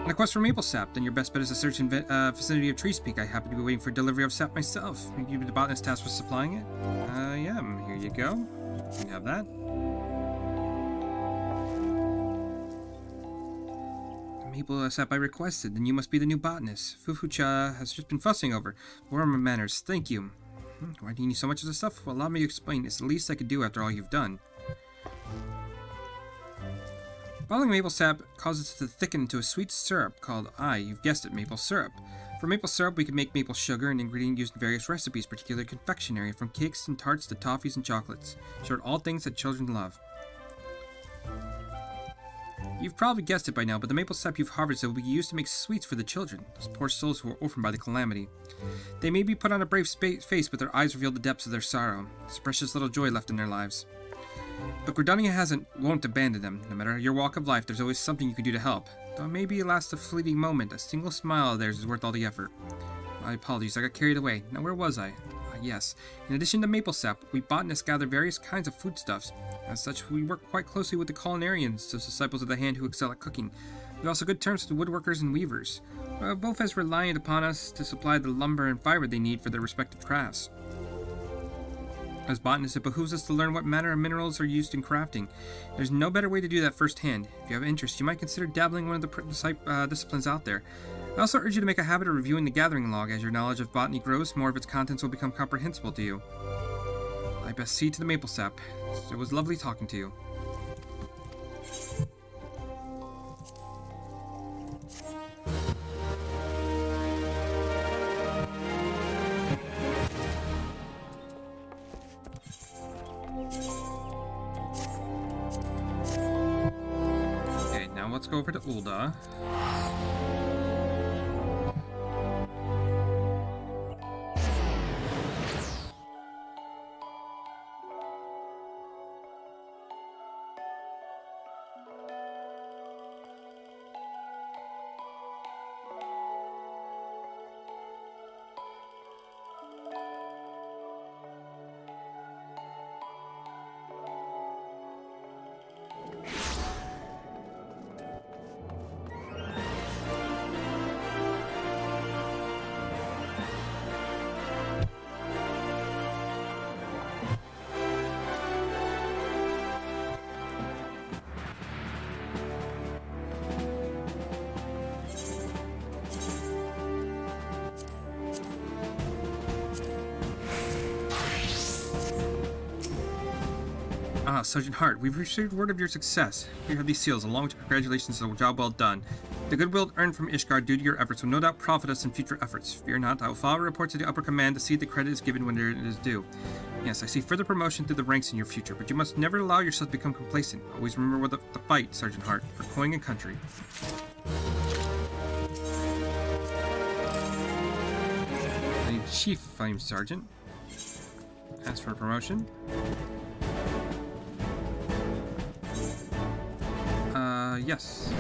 On a quest for maple sap, then your best bet is to search in vicinity of Trees Peak. I happen to be waiting for delivery of sap myself. Maybe the botanist tasked with supplying it? Yeah, here you go. You can have that. Maple sap I requested, then you must be the new botanist. Fufucha has just been fussing over. Warmer manners, thank you. Why do you need so much of this stuff? Well, allow me to explain. It's the least I could do after all you've done. Boiling maple sap causes it to thicken into a sweet syrup called, you've guessed it, maple syrup. For maple syrup, we can make maple sugar, an ingredient used in various recipes, particularly confectionery, from cakes and tarts to toffees and chocolates. Short, all things that children love. You've probably guessed it by now, but the maple sap you've harvested will be used to make sweets for the children, those poor souls who were orphaned by the calamity. They may be put on a brave face, but their eyes reveal the depths of their sorrow. There's precious little joy left in their lives. But Gridania won't abandon them. No matter your walk of life, there's always something you can do to help. Though maybe it lasts a fleeting moment, a single smile of theirs is worth all the effort. My apologies, I got carried away. Now where was I? Yes. In addition to maple sap, we botanists gather various kinds of foodstuffs. As such, we work quite closely with the culinarians, those disciples of the hand who excel at cooking. We have also good terms with the woodworkers and weavers, both as reliant upon us to supply the lumber and fiber they need for their respective crafts. As botanists, it behooves us to learn what manner of minerals are used in crafting. There's no better way to do that firsthand. If you have interest, you might consider dabbling in one of the disciplines out there. I also urge you to make a habit of reviewing the gathering log. As your knowledge of botany grows, more of its contents will become comprehensible to you. I best see to the maple sap. It was lovely talking to you. Okay, now let's go over to Ulda. Sergeant Hart, we've received word of your success. Here have these seals, along with congratulations on a job well done. The goodwill earned from Ishgard due to your efforts will no doubt profit us in future efforts. Fear not, I will file a report to the upper command to see the credit is given when it is due. Yes, I see further promotion through the ranks in your future, but you must never allow yourself to become complacent. Always remember the fight, Sergeant Hart, for coin and country. I need Chief Flame Sergeant. Ask for a promotion. Yes.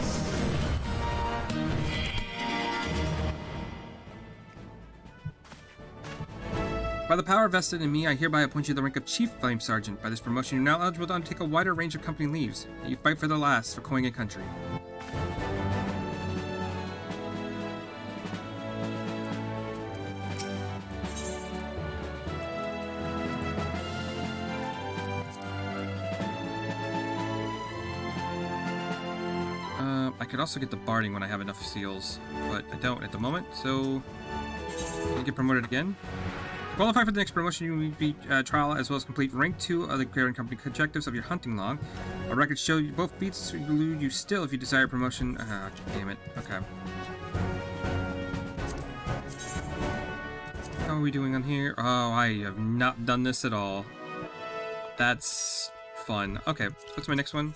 By the power vested in me, I hereby appoint you to the rank of Chief Flame Sergeant. By this promotion, you're now eligible to undertake a wider range of company leaves. You fight for the last, for coin and country. I could also get the barding when I have enough seals, but I don't at the moment, so I get promoted again. To qualify for the next promotion, you will be trial as well as complete rank 2 of the Clearing Company objectives of your hunting log. Our records show you both feats elude you still if you desire promotion. Damn it. Okay. How are we doing on here? Oh, I have not done this at all. That's fun. Okay, what's my next one?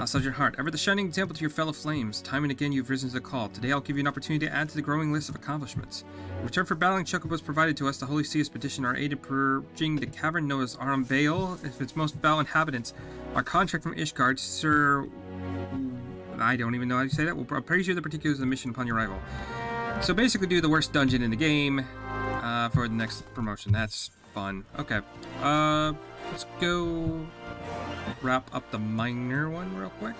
Sergeant Hart, ever the shining example to your fellow flames. Time and again you've risen to the call. Today I'll give you an opportunity to add to the growing list of accomplishments. In return for battling chocobos provided to us, the Holy See has petitioned our aid in purging the cavern known as Aram Vale of its most foul inhabitants. Our contract from Ishgard, Sir... I don't even know how to say that. We'll appraise you the particulars of the mission upon your arrival. So basically do the worst dungeon in the game for the next promotion. That's fun. Okay. Let's go wrap up the minor one real quick.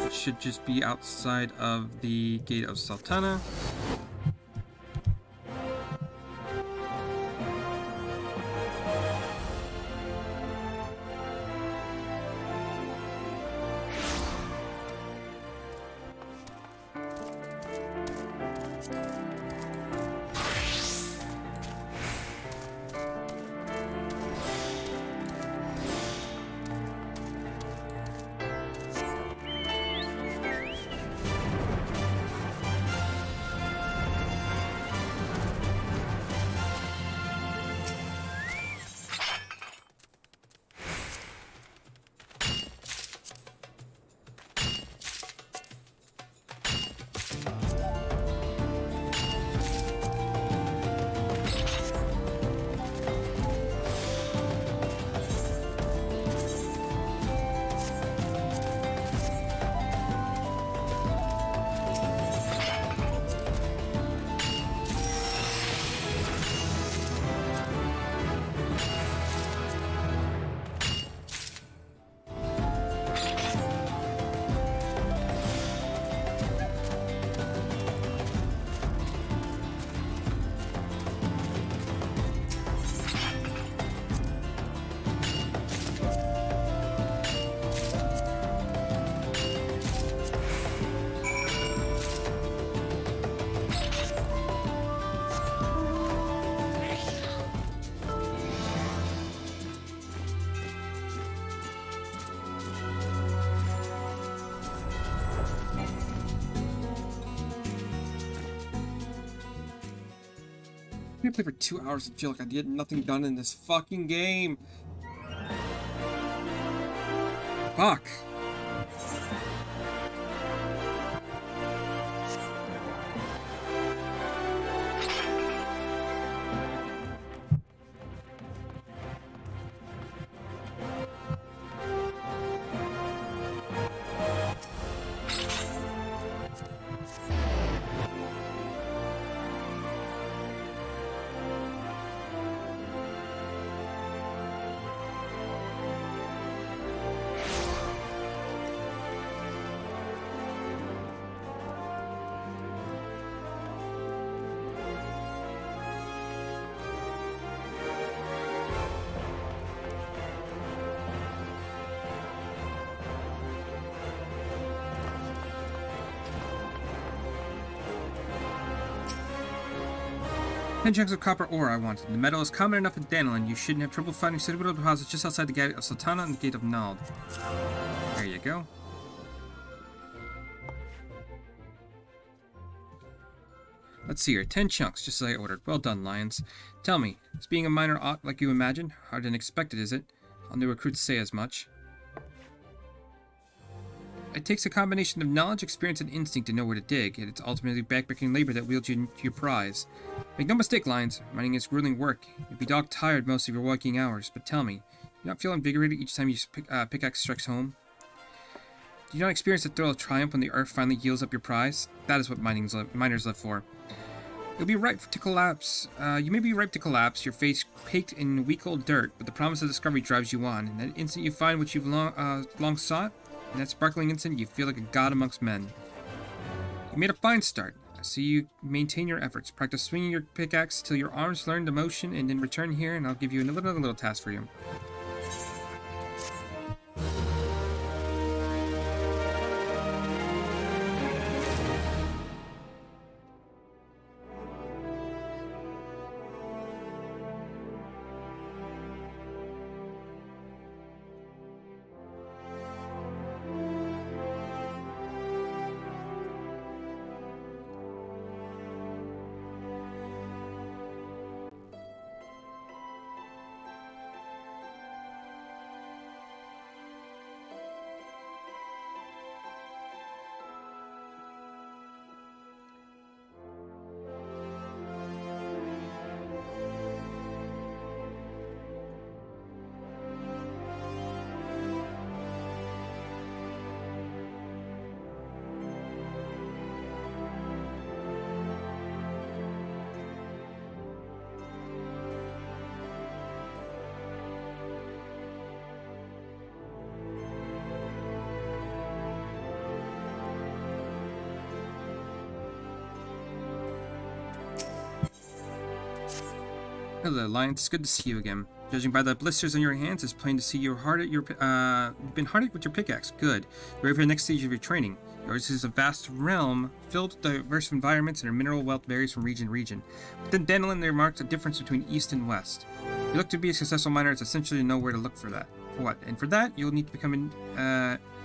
It should just be outside of the Gate of Sultana. I'm gonna play for 2 hours and feel like I get nothing done in this fucking game. Fuck. Ten chunks of copper ore I wanted. The metal is common enough in Danilin. You shouldn't have trouble finding suitable deposits just outside the gate of Sultana and the gate of Nald. There you go. Let's see here. 10 chunks, just as I ordered. Well done, Lions. Tell me, is being a miner aught like you imagined? Hard and expected, is it? All new recruits say as much. It takes a combination of knowledge, experience, and instinct to know where to dig, and it's ultimately backbreaking labor that wields you to your prize. Make no mistake, Lions, mining is grueling work. You'll be dog-tired most of your working hours, but tell me, do you not feel invigorated each time your pickaxe strikes home? Do you not experience the thrill of triumph when the earth finally yields up your prize? That is what miners live for. You'll be ripe to collapse. You may be ripe to collapse, your face caked in week-old dirt, but the promise of discovery drives you on, and that instant you find what you've long sought, in that sparkling instant, you feel like a god amongst men. You made a fine start. I see you maintain your efforts. Practice swinging your pickaxe till your arms learn the motion, and then return here, and I'll give you another little task for you. Hello, Lions. It's good to see you again. Judging by the blisters on your hands, it's plain to see you've been hard with your pickaxe. Good. You're ready for the next stage of your training. Yours is a vast realm filled with diverse environments, and your mineral wealth varies from region to region. Within Danilin, there marks a difference between east and west. If you look to be a successful miner, it's essential to know where to look for that. For what? And for that, you'll need to become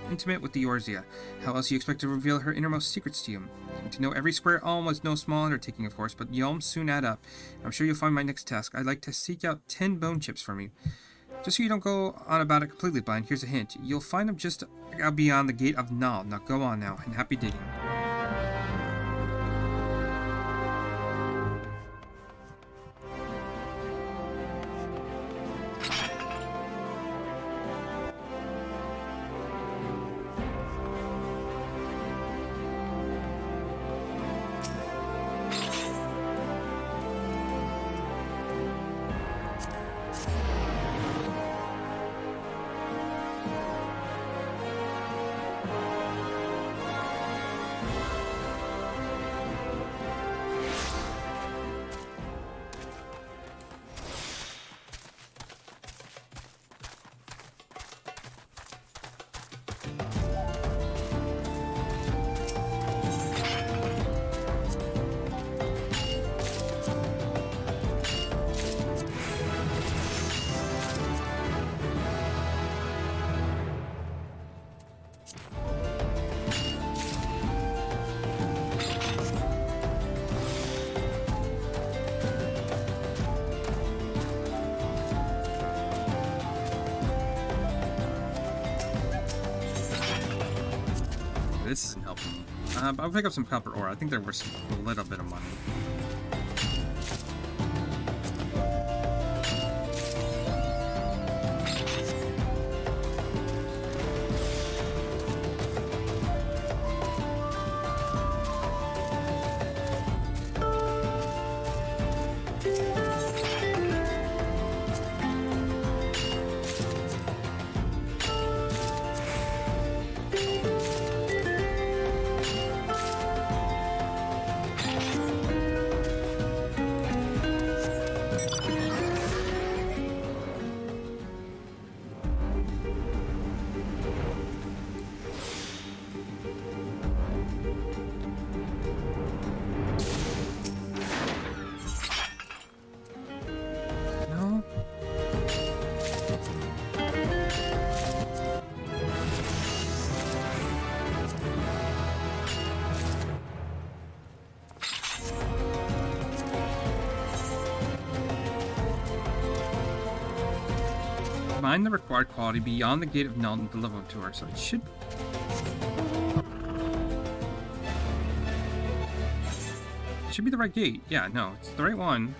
intimate with the Eorzea. How else do you expect to reveal her innermost secrets to you? To know every square alm was no small undertaking, of course, but yalms soon add up. I'm sure you'll find my next task. I'd like to seek out 10 bone chips for me. Just so you don't go on about it completely blind, here's a hint. You'll find them just out beyond the gate of Nald. Now go on now, and happy digging. But I'll pick up some copper ore. I think they're worth a little bit of money. No? Mine the required quality beyond the gate of Nelton to level tour, so it should. It should be the right gate. Yeah, no, it's the right one.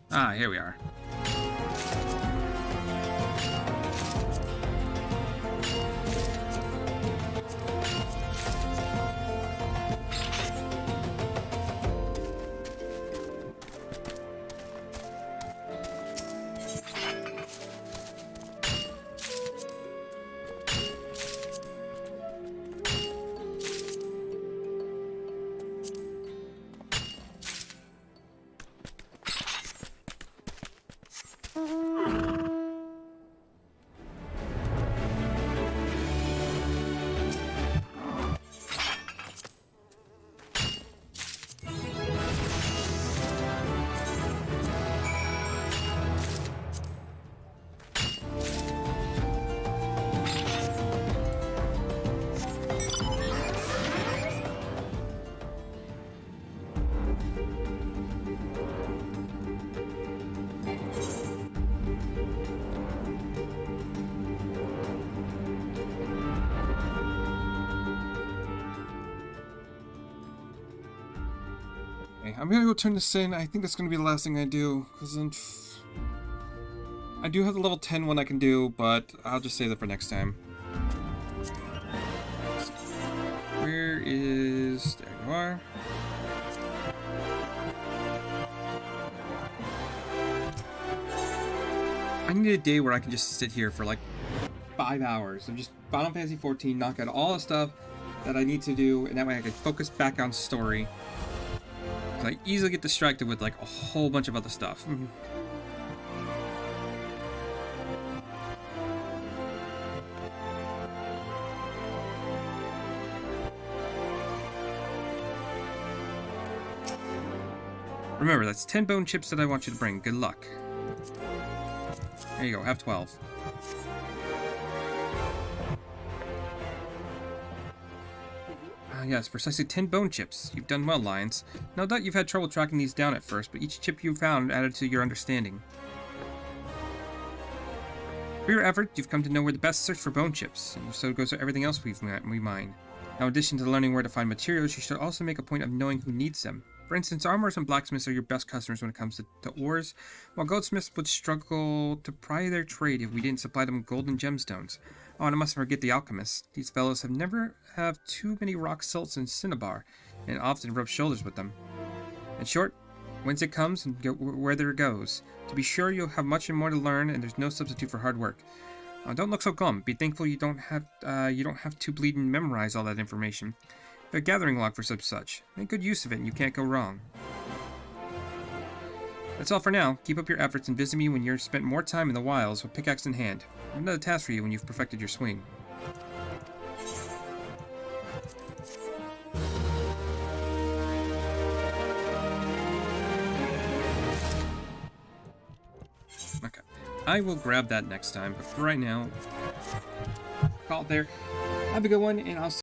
Ah, here we are. I'm gonna go turn this in. I think that's gonna be the last thing I do, because I do have the level 10 one I can do, but I'll just save that for next time. Where is... There you are. I need a day where I can just sit here for like 5 hours and just Final Fantasy 14, knock out all the stuff that I need to do, and that way I can focus back on story. I easily get distracted with like a whole bunch of other stuff. Remember, that's 10 bone chips that I want you to bring. Good luck. There you go, have 12. Yes, precisely 10 bone chips. You've done well, Lions. No doubt you've had trouble tracking these down at first, but each chip you found added to your understanding. For your effort, you've come to know where the best search for bone chips, and so goes for everything else we mine. Now, in addition to learning where to find materials, you should also make a point of knowing who needs them. For instance, armorers and blacksmiths are your best customers when it comes to ores, while goldsmiths would struggle to ply their trade if we didn't supply them with gold and gemstones. Oh, and I mustn't forget the alchemists. These fellows never have too many rock salts and cinnabar, and often rub shoulders with them. In short, whence it comes and whither it goes. To be sure, you'll have much and more to learn, and there's no substitute for hard work. Don't look so glum. Be thankful you don't have to bleed and memorize all that information. A gathering log for such. Make good use of it, and you can't go wrong. That's all for now. Keep up your efforts and visit me when you've spent more time in the wilds with pickaxe in hand. I have another task for you when you've perfected your swing. Okay. I will grab that next time, but for right now, call it there. Have a good one, and I'll see